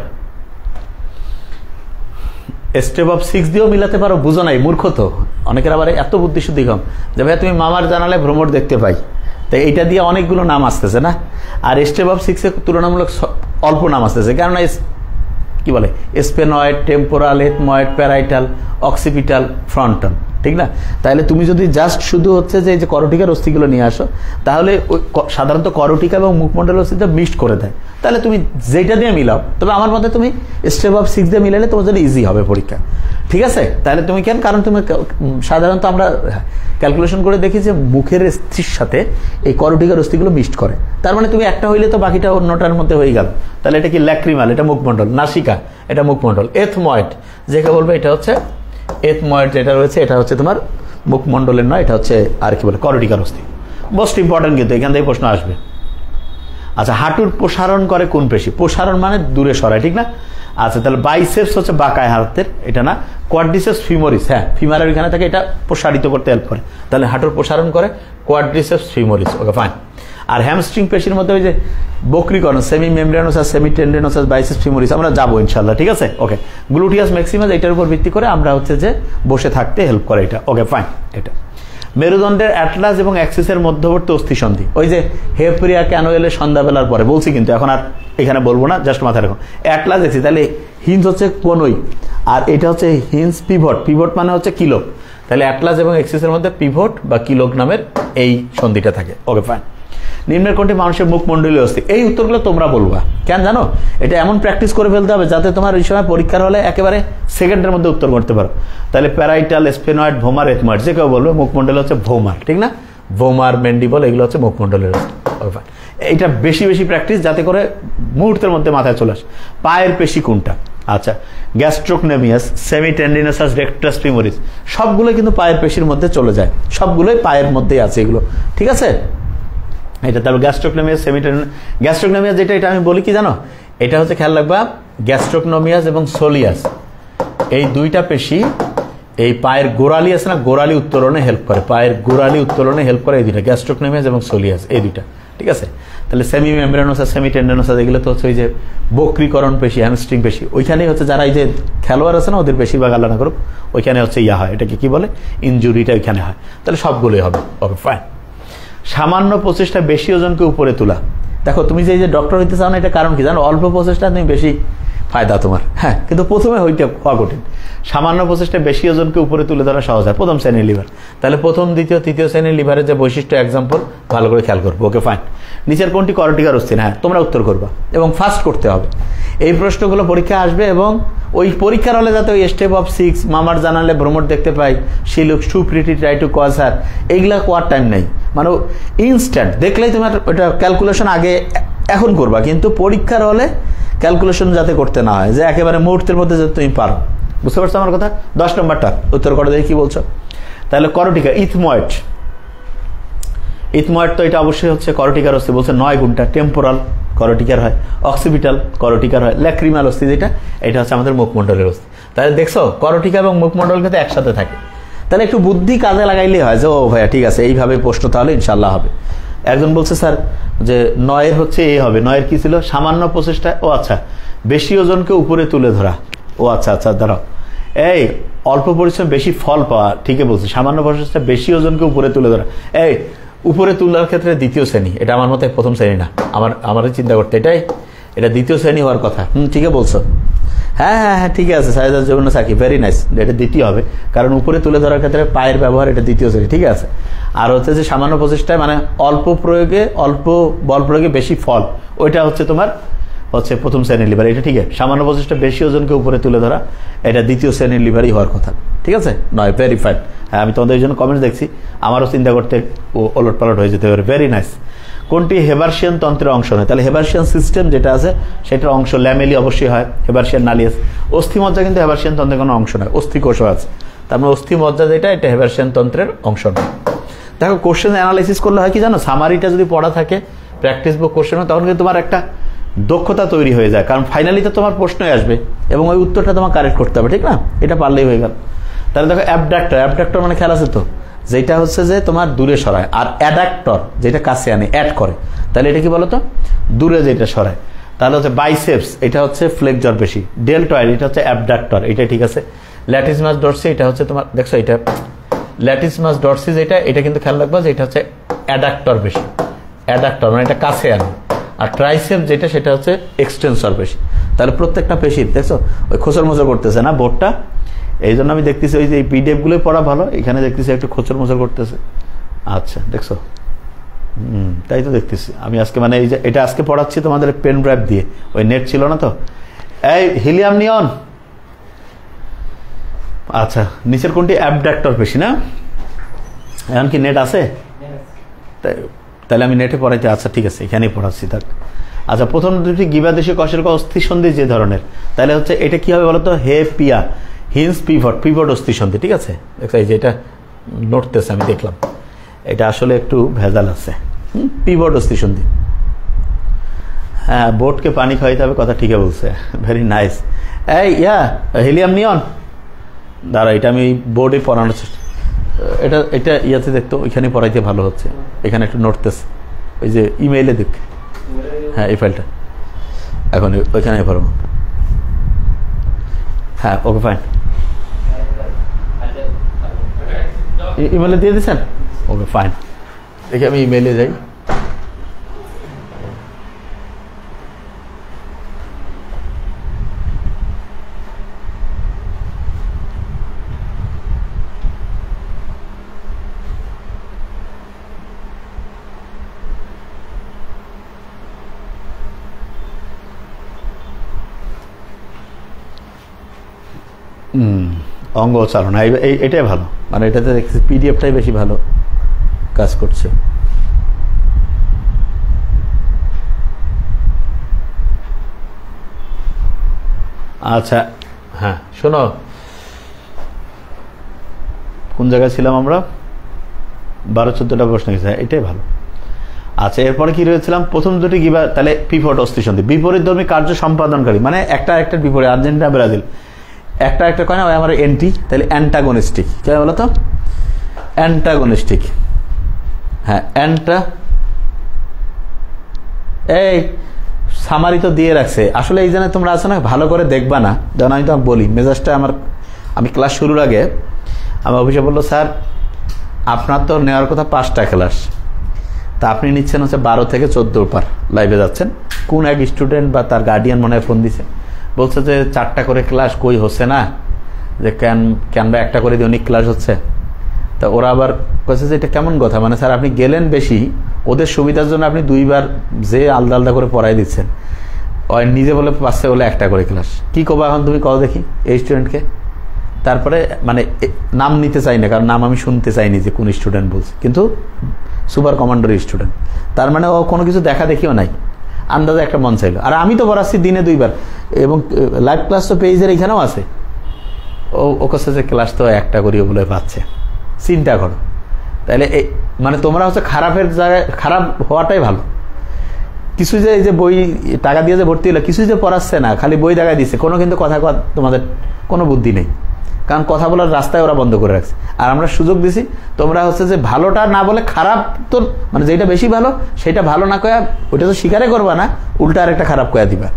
স্টেপ অফ 6 দিয়েও মিলাতে পারো, বুঝো নাই, মূর্খ তো অনেকের। আবার এত বুদ্ধি শুদ্ধি কম যে ভাই তুমি মামার জানালে ভ্রমর দেখতে পাই, তাই এইটা দিয়ে অনেকগুলো নাম আসতেছে না। আর স্টেপ অফ 6 এ তুলনামূলক অল্প নাম আসতেছে, কেননা কি বলে sphenoid, temporal, ethmoid, parietal, occipital, frontal, ঠিক না? তাহলে তুমি যদি জাস্ট শুধু হচ্ছে যে করটিকার অস্থিগুলো নিয়ে আসো, তাহলে সাধারণত করটিকা এবং মুখমণ্ডলের অস্থিটা মিক্সড করে দেয়। তাহলে তুমি যেটা দিয়ে মিলাও, তবে আমার মতে তুমি স্টেপ অফ 6 দিয়ে মিলালে তোমার জন্য ইজি হবে পরীক্ষা, ঠিক আছে? তাহলে তুমি কেন? কারণ তুমি সাধারণত আমরা ক্যালকুলেশন করে দেখি যে মুখের অস্থির সাথে এই করটিকার অস্থিগুলো মিক্সড করে, তার মানে তুমি একটা হইলে তো বাকিটা অন্যটার মধ্যে হয়ে গেল। তাহলে এটা কি? ল্যাক্রিমাল, এটা মুখমণ্ডল। নাসিকা, এটা মুখমণ্ডল। এথময়েড, যেটা বলবে এটা হচ্ছে এথময়েড, যেটা রয়েছে এটা হচ্ছে তোমার মুখমণ্ডলের নয়, এটা হচ্ছে আর কি বলে করটিকার অস্থি। মোস্ট ইম্পর্টেন্ট, কিন্তু এখান থেকে প্রশ্ন আসবে। আচ্ছা, হাঁটুর প্রসারণ করে কোন পেশি? প্রসারণ মানে দূরে সরায়, ঠিক না? আচ্ছা, তাহলে বাইসেপস হচ্ছে বাঁকায় হাতের, এটা না। কোয়াড্রিসেপস ফিমোরিস, হ্যাঁ, ফিমারের এখানে থাকে, এটা প্রসারিত করতে হেল্প করে। তাহলে হাঁটুর প্রসারণ করে কোয়াড্রিসেপস ফিমোরিস। ওকে, ফাইন। আর হ্যামস্ট্রিং পেশির মধ্যে ওই যে বক্রিকরণ, semi membranosus, semi টেন্ডেনোসাস, biceps femoris, আমরা যাবো ইনশাল্লাহ, ঠিক আছে? ওকে, গ্লুটিয়াস ম্যাক্সিমাস, এটার উপর ভিত্তি করে আমরা হচ্ছে যে বসে থাকতে হেল্প করে এটা। ওকে, ফাইন। এটা মেরুদণ্ডের অ্যাটলাস এবং অ্যাক্সিসের মধ্যবর্তী অস্থিসন্ধি, ওই যে হেপ্রিয়া ক্যানোয়েলের সন্ধ্যাবেলার পরে বলছি, কিন্তু এখন আর এখানে বলবো না, জাস্ট মাথায় রাখো। অ্যাটলাস অ্যাক্সিস, তাহলে হিঞ্জ হচ্ছে কোনই, আর এটা হচ্ছে হিঞ্জ পিভট। পিভট মানে হচ্ছে কিলোক। তাহলে অ্যাটলাস এবং অ্যাক্সিসের মধ্যে পিভট বা কিলোক নামের এই সন্ধিটা থাকে। ওকে, ফাইন। নিম্নের কোনটি মানুষের মুখমণ্ডলীয় অস্থি? এই উত্তরগুলো তোমরা বলবা, কেন জানো? এটা এমন প্র্যাকটিস করে ফেলতে হবে যাতে তোমার ওই সময় পরীক্ষার হলে একেবারে সেকেন্ডের মধ্যে উত্তর করতে পারো। তাহলে প্যারাইটাল, স্পেনয়েড, ভোমার, এথময়েড, যে কেউ বলবে মুখমণ্ডল হচ্ছে ভোমার, ঠিক না? ভোমার, মেন্ডিবল, এগুলো হচ্ছে মুখমণ্ডলের অস্থি। এইটা বেশি বেশি প্র্যাকটিস যাতে করে মুহূর্তের মধ্যে মাথায় চলে আসে। পায়ের পেশি কোনটা? আচ্ছা, গ্যাস্ট্রোকনেমিয়াস, সেমিটেন্ডিনাসাস, রেক্টাস ফিমোরিস, সবগুলো কিন্তু পায়ের পেশির মধ্যে চলে যায়, সবগুলোই পায়ের মধ্যেই আছে এগুলো, ঠিক আছে? এটা তাহলে গ্যাস্ট্রোকনেমিয়াস, গ্যাস্ট্রোকনেমিয়াস যেটা, এটা আমি বলি কি জানো? এটা হচ্ছে, খেয়াল রাখবা, গ্যাস্ট্রোকনোমিয়াস এবং সোলিয়াস, এই দুইটা পেশি এই পায়ের গোড়ালি আছে না, গোড়ালি উত্তোলনে হেল্প করে, পায়ের গোড়ালি উত্তোলনে হেল্প করে এই দুইটা, গ্যাস্ট্রোকনেমিয়াস এবং সোলিয়াস, এই দুইটা, ঠিক আছে? তাহলে সেমি মেমব্রেনোসাস, সেমি টেন্ডেনোসাস, এগুলো তো হচ্ছে ওই যে বক্রীকরণ পেশি, হ্যামস্ট্রিং পেশি, ওইখানেই হচ্ছে যারা এই যে খেলোয়াড় আছে না, ওদের বেশিরভাগ আল্লাহ না করুক, ওইখানে হচ্ছে ইয়া হয়, এটাকে কি বলে, ইনজুরিটা ওইখানে হয়। তাহলে সবগুলোই হবে, ওকে ফাইন। সামান্য প্রচেষ্টা বেশি ওজনকে উপরে তোলা। দেখো তুমি যে ডক্টর হইতে চাও না, এটা কারণ কি জানো? অল্প প্রচেষ্টা তুমি বেশি ফায়দা তোমার, হ্যাঁ, কিন্তু প্রথমে হইতে হওয়া কঠিন। সামান্য প্রচেষ্টা বেশি ওজনকে উপরে তুলে ধরা সহজ হয় প্রথম শ্রেণীর লিভার। তাহলে প্রথম, দ্বিতীয়, তৃতীয় শ্রেণীর লিভারের যে বৈশিষ্ট্য এক্সাম্পল ভালো করে খেয়াল করবো, ওকে ফাইন। নিচের কোনটি করটিকার অস্থি? হ্যাঁ, তোমরা উত্তর করবা এবং ফাস্ট করতে হবে। এই প্রশ্নগুলো পরীক্ষা আসবে এবং ওই পরীক্ষার হলে যাতে ওই স্টেপ অফ 6, মামার জানালে ভ্রমর দেখতে পাই, she looks too pretty, try to catch her, এইগুলা কোয়ার টাইম নেই, মানে ইনস্ট্যান্ট দেখলেই তোমার ওটা ক্যালকুলেশন আগে এখন করবা, কিন্তু পরীক্ষার হলে ক্যালকুলেশন যাতে করতে না হয়, যে একেবারে মুহূর্তের মধ্যে যাতে তুমি পারো। বুঝতে পারছো আমার কথা? 10 নম্বরটা উত্তর করে দেখি কি বলছো। তাহলে করটিকা, ইথময়েড, ইথময়েড তো এটা অবশ্যই হচ্ছে করটিকার অস্থি, বলছে 9 গুণটা। টেম্পোরাল করটিকার হয়, অক্সিপিটাল করটিকার হয়, ল্যাক্রিমাল অস্থি যেটা, এটা হচ্ছে আমাদের মুখমণ্ডলের অস্থি। তাহলে দেখছো করটিকা এবং মুখমণ্ডল কিন্তু একসাথে থাকে। তাহলে একটু বুদ্ধি কাজে লাগাইলেই হয় যে ও ভাইয়া ঠিক আছে, এইভাবে প্রশ্ন তাহলে ইনশাল্লাহ হবে। একজন বলছে স্যার যে 9 হচ্ছে এ হবে, 9 কি ছিল? সামান্য প্রচেষ্টা, ও আচ্ছা, বেশি ওজনকে উপরে তুলে ধরা, ও আচ্ছা আচ্ছা, দাঁড়াও, এই অল্প পরিশ্রম বেশি ফল পাওয়া, ঠিকই বলছে, সামান্য প্রচেষ্টা বেশি ওজনকে উপরে তুলে ধরা, এই উপরে তোলার ক্ষেত্রে দ্বিতীয় শ্রেণী, এটা আমার মতে প্রথম শ্রেণী না, আমারই চিন্তা করতে, এটা দ্বিতীয় শ্রেণী হওয়ার কথা। ঠিকই বলছো, হ্যাঁ হ্যাঁ হ্যাঁ, ঠিক আছে, সাইদার জন্য সাকি, ভেরি নাইস, এটা দ্বিতীয় হবে, কারণ উপরে তুলে ধরার ক্ষেত্রে পায়ের ব্যবহার, এটা দ্বিতীয় শ্রেণী, ঠিক আছে। আর হচ্ছে যে সামান্য প্রচেষ্টায়, মানে অল্প প্রয়োগে, অল্প বল প্রয়োগে বেশি ফল, ওইটা হচ্ছে তোমার হচ্ছে প্রথম শ্রেণীর লিভার, এটা ঠিক আছে। সামান্য প্রচেষ্টা বেশি ওজনকে উপরে তুলে ধরা, এটা দ্বিতীয় শ্রেণীর লিভারই হওয়ার কথা, ঠিক আছে, নয়, ভেরিফাইড। হ্যাঁ, আমি তোমাদের এই জন্য কমেন্টস দেখছি, আমারও চিন্তা করতে ওলট পালট হয়ে যেতে পারে, ভেরি নাইস। কোনটি হেবার্সিয়ান তন্ত্রের অংশ নয়? তাহলে হেবার্সিয়ান সিস্টেম যেটা আছে সেটার অংশ ল্যামেলি অবশ্যই হয়, হেবার্সিয়ান নালিয়াস। অস্থিমজ্জা কিন্তু হেবার্সিয়ান তন্ত্রের কোনো অংশ নয়, অস্থিকোষ আছে, তার মানে অস্থিমজ্জা যেটা, এটা হেবার্সিয়ান তন্ত্রের অংশ নয়। দেখো কোশ্চেন অ্যানালাইসিস করলে হয় কি জানো, সামারিটা যদি পড়া থাকে, প্র্যাকটিস বুক কোশ্চেন, তখন কিন্তু তোমার একটা দক্ষতা তৈরি হয়ে যায়, কারণ ফাইনালি তো তোমার প্রশ্নই আসবে এবং ওই উত্তরটা তোমার কারেক্ট করতে হবে, ঠিক না? এটা পারলেই হয়ে গেল। তাহলে দেখো অ্যাবডাক্টর, অ্যাবডাক্টর মানে খেয়াল আছে তো, যেটা হচ্ছে যে তোমার দূরে সরায়, আর অ্যাডাক্টর যেটা কাছে আনে, অ্যাড করে, তাহলে এটা কি বলতো, দূরে যেটা সরায়। তাহলে হচ্ছে বাইসেপস, এটা হচ্ছে ফ্লেক্সর পেশি। ডেলটয়েড, এটা হচ্ছে অ্যাবডাক্টর, এটা ঠিক আছে। ল্যাটিসমাস ডরসি, এটা হচ্ছে তোমার, দেখছো এটা ল্যাটিসমাস ডরসি যেটা, এটা কিন্তু খেয়াল রাখবা যে এটা হচ্ছে অ্যাডাক্টর পেশি, অ্যাডাক্টর মানে এটা কাছে আনে। আর ট্রাইসেপ যেটা, সেটা হচ্ছে এক্সটেন্সর পেশি। তাহলে প্রত্যেকটা পেশির দেখছো ওই খোঁচর মোচর করতেছে না বোর্ডটা, এই জন্য আমি দেখতেছি ওই যে এই পিডিএফ গুলোই পড়া ভালো, এখানে দেখতেছি একটু খোঁচর মোচর করতেছে। আচ্ছা, দেখছো, তাই তো দেখতেছি আমি আজকে, মানে এই যে এটা আজকে পড়াচ্ছি তোমাদের পেন ড্রাইভ দিয়ে, ওই নেট ছিল না তো। এই হিলিয়াম নিয়ন, আচ্ছা, নিচের কোনটি অ্যাবডাক্টর পেশি না? এখন কি নেট আছে? তাহলে আমি নেটে পড়াইতে, আচ্ছা ঠিক আছে, এখানেই পড়াচ্ছি থাক। আচ্ছা, প্রথম দুটি গিবাদেশীয় কশের অস্থিসন্ধি যে ধরনের, তাহলে হচ্ছে এটা কি হবে বলতো, হে পিয়া, হিন্স পিভট, পিভট অস্থিসন্ধি, ঠিক আছে। দেখো এই যে এটা নড়তেছে, আমি দেখলাম এটা আসলে একটু ভেজাল আছে, পিভট অস্থিসন্ধি। হ্যাঁ, বোর্ডকে পানি খাওয়াইতে হবে, কথা ঠিকই বলছে, ভেরি নাইস। এই হিলিয়াম নিয়ন, দাঁড়া, এটা আমি বোর্ডে পড়ানোর চেষ্টা, এটা ইয়াতে দেখতো, ওইখানে পড়াইতে ভালো হচ্ছে, এখানে একটু নড়তেছে, ওই যে ইমেইলে দেখ, হ্যাঁ এই ফাইলটা এখন ওইখানে পড়াবো। হ্যাঁ, ওকে ফাইন, ইমেইলে দিয়ে দিচ্ছেন, ওকে ফাইন। দেখি আমি ইমেইলে যাই, অঙ্গ চালনা এটাই ভালো, মানে এটাতে দেখছি পিডিএফটাই বেশি ভালো কাজ করছে। আচ্ছা হ্যাঁ শোনো, কোন জায়গায় ছিলাম আমরা? 12-14টা প্রশ্ন গেছে, এটাই ভালো। আচ্ছা এরপরে কি রয়েছিলাম? প্রথম দুটি গিবা, তাহলে পিভট অস্থিসন্ধি বিপরীতধর্মী কার্য সম্পাদনকারী, মানে একটা একটার বিপরীত। আর্জেন্টিনা ব্রাজিল একটা একটা কয় না, ওই আমার এন্টি, তাহলে অ্যান্টাগনিস্টিক। কে বলো তো? অ্যান্টাগনিস্টিক। হ্যাঁ এই সামারি তো দিয়ে রাখছে আসলে। এই জন্য তোমরা আছো না, ভালো করে দেখবা না, যেন আমি তোমাকে বলি মেজাজটা আমার। আমি ক্লাস শুরুর আগে আমার অফিসে বললো, স্যার আপনার তো নেওয়ার কথা 5টা ক্লাস, তা আপনি নিচ্ছেন হচ্ছে 12 থেকে 14 পার লাইভে যাচ্ছেন। কোন এক স্টুডেন্ট বা তার গার্ডিয়ান মনে হয় ফোন দিছে, বলছে যে 4টা করে ক্লাস কই হচ্ছে না, যে কেন বা একটা করে দিয়ে অনেক ক্লাস হচ্ছে। তা ওরা আবার বলছে যে এটা কেমন কথা, মানে স্যার আপনি গেলেন বেশি, ওদের সুবিধার জন্য আপনি 2বার যে আলাদা আলাদা করে পড়াই দিচ্ছেন, ওই নিজে বলে পাচ্ছে বলে একটা করে ক্লাস। কি করবো এখন তুমি কও দেখি এই স্টুডেন্টকে? তারপরে মানে নাম নিতে চাই না, কারণ নাম আমি শুনতে চাইনি যে কোন স্টুডেন্ট বলছে, কিন্তু সুপার কমান্ডার স্টুডেন্ট, তার মানে ও কোনো কিছু দেখা দেখিও নাই, আন্দাজে একটা মন চাইলো। আর আমি তো পড়াচ্ছি দিনে 2বার, এবং লাইভ ক্লাস তো পেজের এখানেও আছে। ও কাছে যে ক্লাস তো একটা করিও বলে পাচ্ছে, চিন্তা করো। তাহলে মানে তোমরা হচ্ছে খারাপের জায়গায় খারাপ হওয়াটাই ভালো। কিছু যে এই যে বই টাকা দিয়ে যে ভর্তি হলো, কিছু যে পড়াচ্ছে না, খালি বই দেখায় দিচ্ছে, কোনো কিন্তু কথা তোমাদের কোনো বুদ্ধি নেই, কারণ কথা বলার রাস্তায় ওরা বন্ধ করে রাখছে। আর আমরা সুযোগ দিছি, তোমরা হচ্ছে যে ভালোটা না বলে খারাপ, তো মানে যেটা বেশি ভালো সেটা ভালো না কয়া ওইটা তো স্বীকারে করবা না, উল্টা আর একটা খারাপ কয়া দিবা।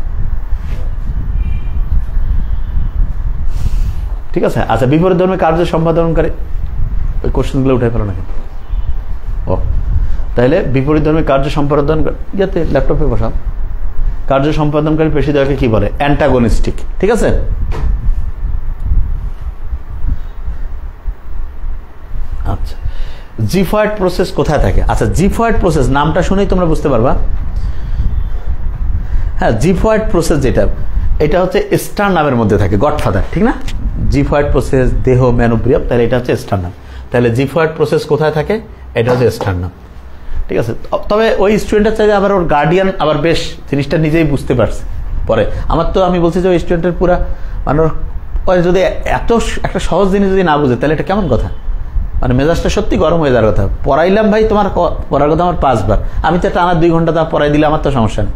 ঠিক আছে? আচ্ছা বিপরীত ধর্মী কার্য সম্পাদনকারী, ওই কোশ্চেনগুলো উঠে ফেলো না কেন? ও তাহলে বিপরীত ধর্মী কার্য সম্পাদন যাতে ল্যাপটপে বসাও, কার্য সম্পাদনকারী পেশিদ্বয়কে কি বলে? অ্যান্টাগনিস্টিক। ঠিক আছে? আচ্ছা জিফয়েড প্রসেস কোথায় থাকে? আচ্ছা জিফয়েড প্রসেস নামটা শুনেই তোমরা বুঝতে পারবা। হ্যাঁ জিফয়েড প্রসেস যেটা, এটা হচ্ছে স্টারনামের মধ্যে থাকে, গডফাদার, ঠিক না? জিফয়েড প্রসেস, দেহ, ম্যানোব্রিয়াম, তাহলে এটা হচ্ছে স্টারনাম। তাহলে জিফয়েড প্রসেস কোথায় থাকে? এটা হচ্ছে স্টারনাম। ঠিক আছে? তবে ওই স্টুডেন্টের চাইলে আবার ওর গার্ডিয়ান আবার বেশ জিনিসটা নিজেই বুঝতে পারছে পরে। আমার তো আমি বলছি যে ওই স্টুডেন্টের পুরা মানে ওর যদি এত একটা সহজ জিনিস যদি না বুঝে, তাহলে এটা কেমন কথা? মানে মেজাজটা সত্যি গরম হয়ে যাওয়ার কথা। পড়াইলাম ভাই, তোমার পড়ার কথা আমার 5বার, আমি তো টানা 2 ঘন্টা তা পড়াই দিলে আমার তো সমস্যা নেই।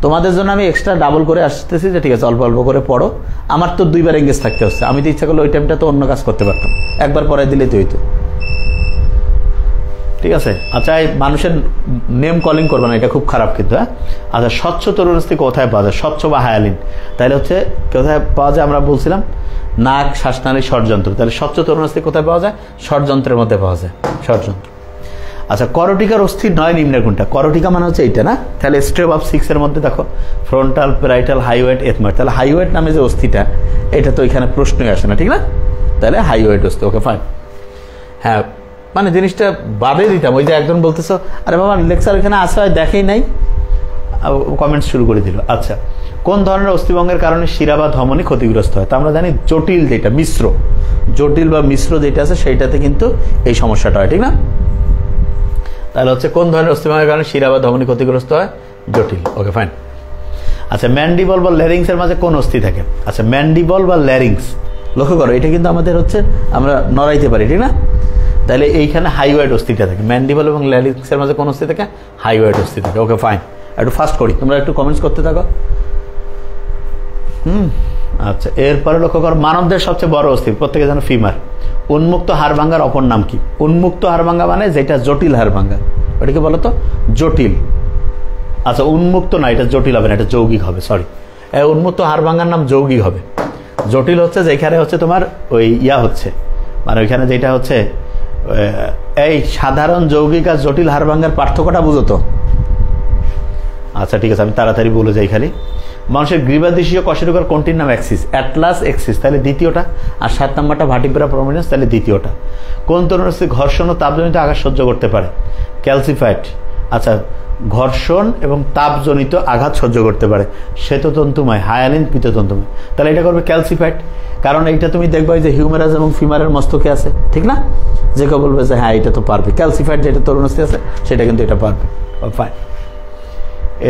তোমাদের জন্য আমি এক্সট্রা ডাবল করে আসতেছি যে ঠিক আছে অল্প অল্প করে পড়ো, আমার তো 2বার এঙ্গেজ থাকতে হচ্ছে। আমি তো ইচ্ছা করলে ওই টাইমটা তো অন্য কাজ করতে পারতাম, একবার পড়াই দিলেই তো হইতো। ঠিক আছে? আচ্ছা মানুষের নেম কলিং করবে না, এটা খুব খারাপ কিন্তু। হ্যাঁ আচ্ছা স্বচ্ছ তরুণস্থি কোথায় পাওয়া যায়? স্বচ্ছ বা হায়ালিন, তাহলে হচ্ছে কোথায় পাওয়া যায়? আমরা বলছিলাম নাক, শ্বাসনালী, ষড়যন্ত্র। তাহলে স্বচ্ছ তরুণস্থি কোথায় পাওয়া যায়? ষড়যন্ত্রের মধ্যে পাওয়া যায়, ষড়যন্ত্র। আচ্ছা করটিকার অস্থির 9 নিম্নের কোনটা? করটিকা মানে হচ্ছে এইটা না? তাহলে স্ট্রেপ অফ 6 এর মধ্যে দেখো ফ্রন্টাল, প্যারাইটাল, হাইওয়েট, এথমার। তাহলে হাইওয়েট নামে যে অস্থিটা, এটা তো এখানে প্রশ্নই আসে না, ঠিক না? তাহলে হাইওয়েট অস্থি। Okay fine. হ্যাঁ মানে জিনিসটা বাদে দিতাম, ওই যে একজন বলতেছো আরে বাবা লেকচার এখানে আসা হয় দেখেই নাই, কমেন্টস শুরু করে দিল। আচ্ছা কোন ধরনের অস্থিভঙ্গের কারণে শিরা বা ধমনী ক্ষতিগ্রস্ত হয়? তা আমরা জানি জটিল যেটা, মিশ্র, জটিল বা মিশ্র যেটা আছে সেইটাতে কিন্তু এই সমস্যাটা হয়, ঠিক না? তাহলে হচ্ছে কোন ধরনের অস্থিভঙ্গের কারণে শিরা বা ধমনী ক্ষতিগ্রস্ত হয়? জটিল। ওকে ফাইন। আচ্ছা ম্যান্ডিবল বা ল্যারিংস এর মাঝে কোন অস্থি থাকে? আচ্ছা ম্যান্ডিবল বা ল্যারিংস, লক্ষ্য করো এটা কিন্তু আমাদের হচ্ছে আমরা নড়াইতে পারি, ঠিক না? তাহলে এইখানে হাইওয়েড অস্থিটা থাকে। ম্যান্ডিবল এবং ল্যারিংসের মাঝে কোন অস্থি থাকে? হাইওয়েড অস্থি থাকে। Okay fine. একটু ফাস্ট করি, তোমরা একটু কমেন্টস করতে থাকো। আচ্ছা এরপরে লক্ষ্য করো মানবদের সবচেয়ে বড় অস্থি, প্রত্যেকে জানো ফিমার। উন্মুক্ত হাড় ভাঙ্গার অপর নাম কি? উন্মুক্ত হাড় ভাঙ্গা মানে যেটা জটিল হাড় ভাঙ্গা, ওটাকে বলো তো জটিল। আচ্ছা উন্মুক্ত না, এটা জটিল হবে না, এটা যৌগিক হবে। সরি, উন্মুক্ত হাড় ভাঙ্গার নাম যৌগিক হবে। জটিল হচ্ছে যেখানে হচ্ছে তোমার ওই হচ্ছে মানে ওইখানে যেটা হচ্ছে এই সাধারণ যৌগিক আর জটিল হাড় ভাঙ্গার পার্থক্যটা বুঝো তো? আচ্ছা ঠিক আছে, আমি তাড়াতাড়ি বলে যাই খালি। মানুষের গ্রীবাদেশীয় কশেরুকার কোনটির নাম অ্যাক্সিস? অ্যাটলাস এক্সিস, তাহলে দ্বিতীয়টা। আর 7 নম্বরটা ভার্টিব্রা প্রমিনেন্স, তাহলে দ্বিতীয়টা। কোন তরুণস্থি ঘর্ষণ ও তাপজনিত আঘাত সহ্য করতে পারে? ক্যালসিফাইড। আচ্ছা ঘর্ষণ এবং তাপজনিত আঘাত সহ্য করতে পারে। শ্বেততন্তুময়, হায়ালিন, পিততন্তুময়। তাহলে এটা করবে ক্যালসিফাইড, কারণ এইটা তুমি দেখবে যে হিউমেরাস এবং ফিমারের মস্তকে আছে, ঠিক না? যে কেউ বলবে যে হ্যাঁ এটা তো পারবে, ক্যালসিফাইড যেটা তরুণ অস্থি আছে সেটা কিন্তু এটা পারবে। ফাইন,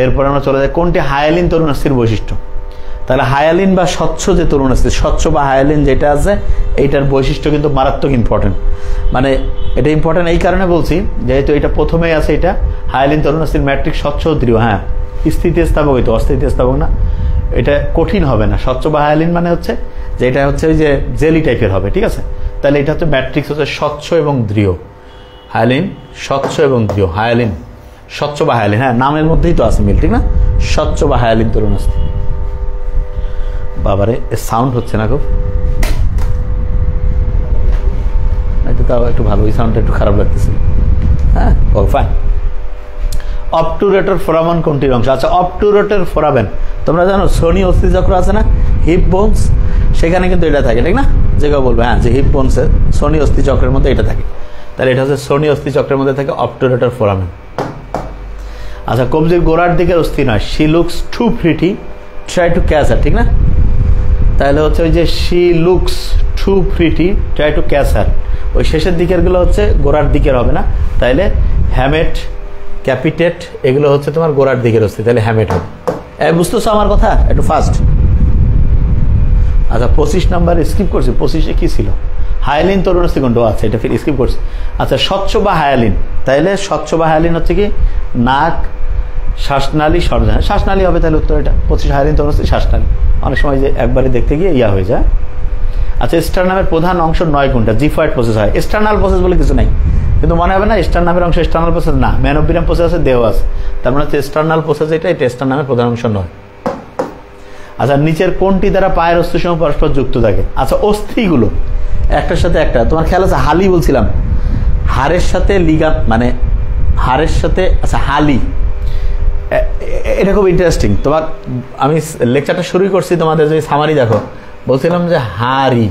এরপর আমরা চলে যাই কোনটি হায়ালিন তরুণ অস্থির বৈশিষ্ট্য। তাহলে হায়ালিন বা স্বচ্ছ যে তরুণ অস্থি, স্বচ্ছ বা হায়ালিন যেটা আছে এইটার বৈশিষ্ট্য কিন্তু মারাত্মক ইম্পর্টেন্ট। মানে এটা ইম্পর্টেন্ট এই কারণে বলছি যেহেতু এটা প্রথমেই আছে, এটা হায়ালিন তরুণ অস্থির ম্যাট্রিক্স স্বচ্ছ দৃঢ়, হ্যাঁ স্থিতিস্থাপক, হইতো অস্থিতিস্থাপক না, এটা কঠিন হবে না। স্বচ্ছ বা হায়ালিন মানে হচ্ছে যে এটা হচ্ছে ওই যে জেলি টাইপের হবে, ঠিক আছে? তাহলে এটা হচ্ছে ম্যাট্রিক্স হচ্ছে স্বচ্ছ এবং দৃঢ়। হায়ালিন স্বচ্ছ এবং দৃঢ়, হায়ালিন স্বচ্ছ বা হায়ালিন, হ্যাঁ নামের মধ্যেই তো আছে মিল, ঠিক না? স্বচ্ছ বা হায়ালিন তরুণ অস্থি। বাবারে সাউন্ড হচ্ছে না খুব, এটা তাও একটু ভালো, ওই সাউন্ডটা একটু খারাপ লাগতেছে। হ্যাঁ ও ফাইন। অবটুরেটর ফোরামেন কোনটির অংশ? আচ্ছা অবটুরেটর ফোরামেন তোমরা জানো শনি অস্থিচক্র আছে না, হিপ বোনস, সেখানে কিন্তু এটা থাকে, ঠিক না? যে কেউ বলবে হ্যাঁ যে হিপ বোনসের শনি অস্থিচক্রের মধ্যে এটা থাকে, তাহলে এটা হচ্ছে শনি অস্থিচক্রের মধ্যে থাকে অবটুরেটর ফোরামেন। আচ্ছা কবজির গোড়ার দিকের অস্থি নয়, she looks too pretty try to catch her, ঠিক না? তাহলে হচ্ছে ওই যে she looks too pretty try to catch her, ওই শেষের দিকের গুলো হচ্ছে গোড়ার দিকের হবে না, তাইলে হ্যামেট ক্যাপিটেট এগুলো হচ্ছে তোমার গোড়ার দিকের অস্থি, তাহলে হ্যামেট হবে। বুঝতেছো আমার কথা? একটু ফাস্ট। আচ্ছা 25 নাম্বার স্কিপ করছি, 25-এ কি ছিল? হায়ালিন তরুণ অস্থি কোনটা আছে, এটা ফির স্কিপ করছি। আচ্ছা স্বচ্ছ বা হায়ালিন, তাইলে স্বচ্ছ বা হায়ালিন হচ্ছে কি নাক, শ্বাসনালী, সরঞ্জাম, শ্বাসনালী হবে তাহলে উত্তর এটা। 25 হায়ালিন তরুণ অস্থি শ্বাসনালী, অনেক সময় যে একবারে দেখতে গিয়ে ইয়া হয়ে যায়। আচ্ছা স্টারনামের প্রধান অংশ 9 কোনটা? জিফয়েড প্রসেস হয়, এক্সটার্নাল প্রসেস বলে কিছু নাই, কিন্তু মনে হবে না স্টারনামের অংশ এক্সটার্নাল প্রসেস না, ম্যানোপিরাম প্রসেস আছে, দেহ আছে, তার মানে হচ্ছে এক্সটার্নাল প্রসেস এটা স্টারনামের প্রধান অংশ নয়। আচ্ছা নিচের কোনটি দ্বারা পায়ের অস্থির সঙ্গে পরস্পর যুক্ত থাকে? আচ্ছা অস্থিগুলো একটার সাথে একটা, তোমার খেয়াল আছে হালি বলছিলাম, হাড়ের সাথে মানে হাড়ের সাথে, আচ্ছা হালি, এটা খুব ইন্টারেস্টিং। তোমার আমি লেকচারটা শুরুই করছি, তোমাদের যদি সামারি দেখো বলছিলাম যে হাড়ি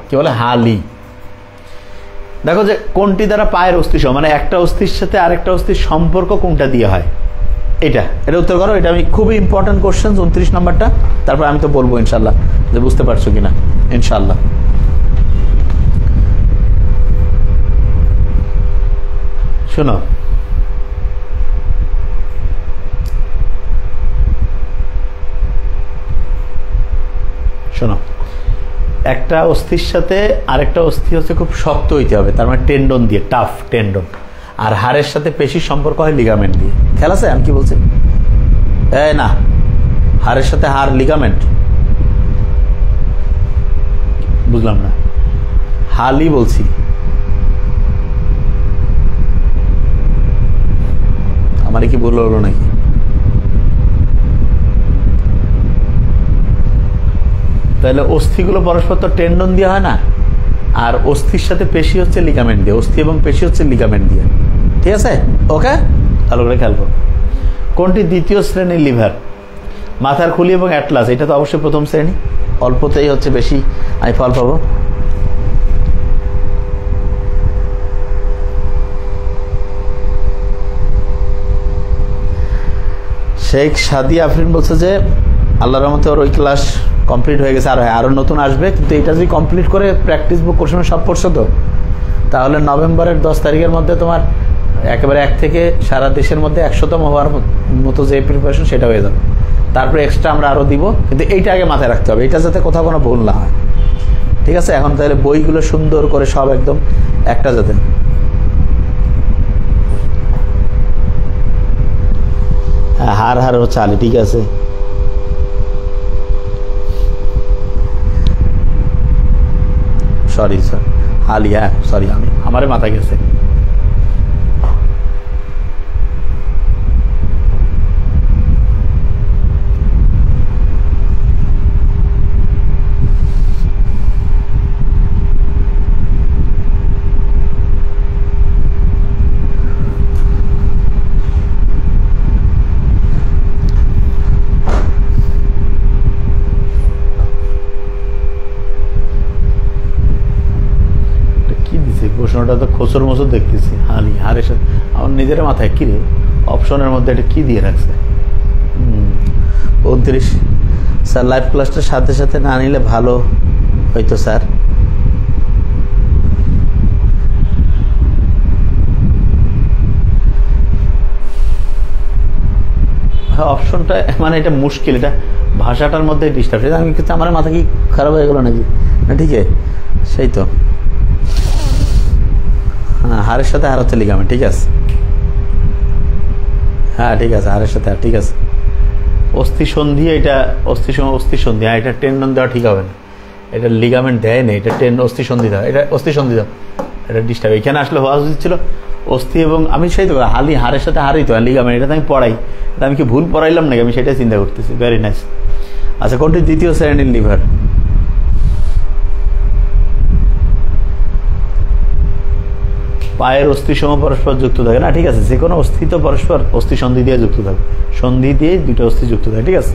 কি বলে, হালি। দেখো যে কোনটি দ্বারা পায়ের অস্থি মানে একটা অস্থির সাথে আরেকটা অস্থির সম্পর্ক কোনটা দিয়ে হয়, এটা উত্তর করো। এটা আমি খুবই ইম্পর্টেন্ট কোশ্চেন 29 নাম্বারটা, তারপর আমি তো বলবো ইনশাল্লাহ যে বুঝতে পারছো কিনা, ইনশাল্লাহ। শোনো শোনো একটা অস্থির সাথে আরেকটা অস্থি হচ্ছে খুব শক্ত হইতে হবে, তার মানে টেন্ডন দিয়ে, টাফ টেন্ডন। আর হাড়ের সাথে পেশির সম্পর্ক হয় লিগামেন্ট দিয়ে। খেয়াল আছে আমি কি বলছি? না, হাড়ের সাথে হাড় লিগামেন্ট, বুঝলাম না, হালি বলছি। আমার কি বললো হলো নাকি? তাহলে অস্থিগুলো পরস্পর তো টেন্ডন দিয়ে হয় না, আর অস্থির সাথে পেশি হচ্ছে লিগামেন্ট দিয়ে, অস্থি এবং পেশি হচ্ছে লিগামেন্ট দিয়ে, ঠিক আছে? ওকে, ভালো করে খেয়াল করো। কোনটি দ্বিতীয় শ্রেণীর লিভার? মাথার খুলি এবং অ্যাটলাস, এটা তো অবশ্যই প্রথম শ্রেণী, অল্পতেই হচ্ছে বেশি আমি ফল পাবো। শেখ সাদি আফরিন বলছে যে আল্লাহর রহমতে ওর ওই ক্লাস কমপ্লিট হয়ে গেছে, আরো নতুন আসবে, কিন্তু এটা যদি কমপ্লিট করে প্র্যাকটিস বুক কোশ্চেন সব পড়ছো তো, তাহলে নভেম্বরের 10 তারিখের মধ্যে তোমার একেবারে 1 থেকে সারা দেশের মধ্যে 100তম হওয়ার মতো যে প্রিপারেশন সেটা হয়ে যাবে। তারপরে এক্সট্রা আমরা আরো দিব, কিন্তু এইটা আগে মাথায় রাখতে হবে, এটা যাতে কোথাও কোনো ভুল না হয়, ঠিক আছে? এখন তাহলে বইগুলো সুন্দর করে সব একদম একটা যাতে, হ্যাঁ হার হচ্ছে আলি, ঠিক আছে? সরি স্যার, হালি, হ্যাঁ সরি, আমারই মাথা গেছে। প্রশ্নটা তো খোঁচর মোচর দেখতেছি, হালি হারের সাথে আমার নিজের মাথায় কি রে অপশনের মধ্যে এটা কি দিয়ে রাখছে? 29 স্যার লাইভ ক্লাসটার সাথে সাথে না নিলে ভালো ওই তো স্যার, অপশনটা মানে এটা মুশকিল, এটা ভাষাটার মধ্যে ডিস্টার্ব। আমি কিন্তু আমার মাথা কি খারাপ হয়ে গেল নাকি? না ঠিক আছে, সেই তো। হ্যাঁ, হাড়ের সাথে হাড় হচ্ছে লিগামেন্ট, ঠিক আছে। হ্যাঁ ঠিক আছে, হাড়ের সাথে হাড়, ঠিক আছে। অস্থি সন্ধি, এটা অস্থি সন্ধি। হ্যাঁ, এটা টেন্ডন দেওয়া ঠিক হবে না, এটা লিগামেন্ট দেয় না, এটা অস্থি সন্ধি দেওয়া, এটা অস্থি সন্ধি দেওয়া, এটা ডিস্টার্ব। এখানে আসলে হওয়া উচিত ছিল অস্থি এবং আমি সেই তো হাড়ের সাথে হাড়ই তো লিগামেন্ট, এটা তো আমি পড়াই, এটা আমি কি ভুল পড়াইলাম নাকি? আমি সেটাই চিন্তা করতেছি। Very nice. আচ্ছা, কোনটি দ্বিতীয় শ্রেণীর লিভার? পায়ের অস্থিসমূহ পরস্পর যুক্ত থাকে না, ঠিক আছে। যে কোনো অস্থি তো পরস্পর অস্থি সন্ধি দিয়ে যুক্ত থাকে, সন্ধি দিয়ে দুটো অস্থি যুক্ত থাকে, ঠিক আছে।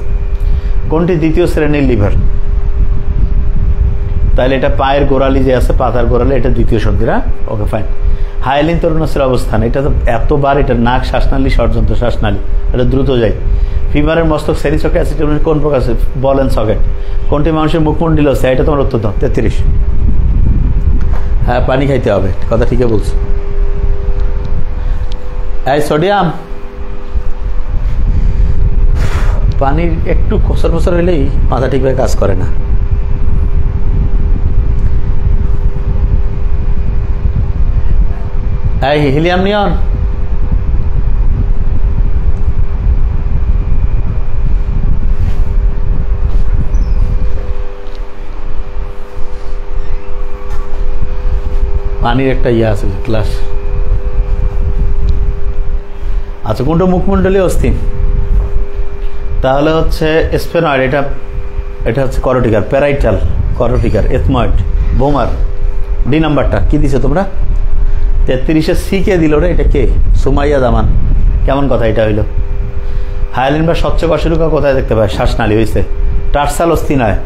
কোনটি দ্বিতীয় শ্রেণীর লিভার? তাহলে এটা পায়ের গোড়ালি যে আছে, পাতার গোড়ালি, এটা দ্বিতীয় সন্ধি না? Okay fine. হায়ালিন তরুণাস্থের অবস্থান, এটা তো এতবার, এটা নাক শ্বাসনালী, ষড়যন্ত্র শ্বাসনালী, এটা দ্রুত যায়। ফিমারের মস্তক সেরিচকে অ্যাসিড কোন প্রকার? বল এন্ড সকেট। কোনটি মানুষের মুখমন্ডিল আছে? এটা তোমার উত্তর দাও। 33। হ্যাঁ, পানি খাইতে হবে, কথা ঠিকই বলছো। এই সোডিয়াম, পানির একটু খসর খসর হলেই মাথা ঠিকভাবে কাজ করে না। এই হিলিয়াম নিয়ন, পানির একটা ইয়ে আছে ক্লাস। আচ্ছা, কোনটা মুখমণ্ডলীয় অস্থি? তাহলে হচ্ছে স্ফেনয়েড, এটা হচ্ছে করোটিকার, প্যারাইটাল, করোটিকার, এথময়েড, বোমার। ডি নাম্বারটা কি দিছো তোমরা? 33-এ সি কে দিল রে? এটা কে? সুমাইয়া জামান। কেমন কথা এটা হইল? হায়ালিন বা স্বচ্ছ কশেরুকা কোথায় দেখতে পায়? শ্বাসনালী হয়েছে। টার্সাল অস্থি নয়,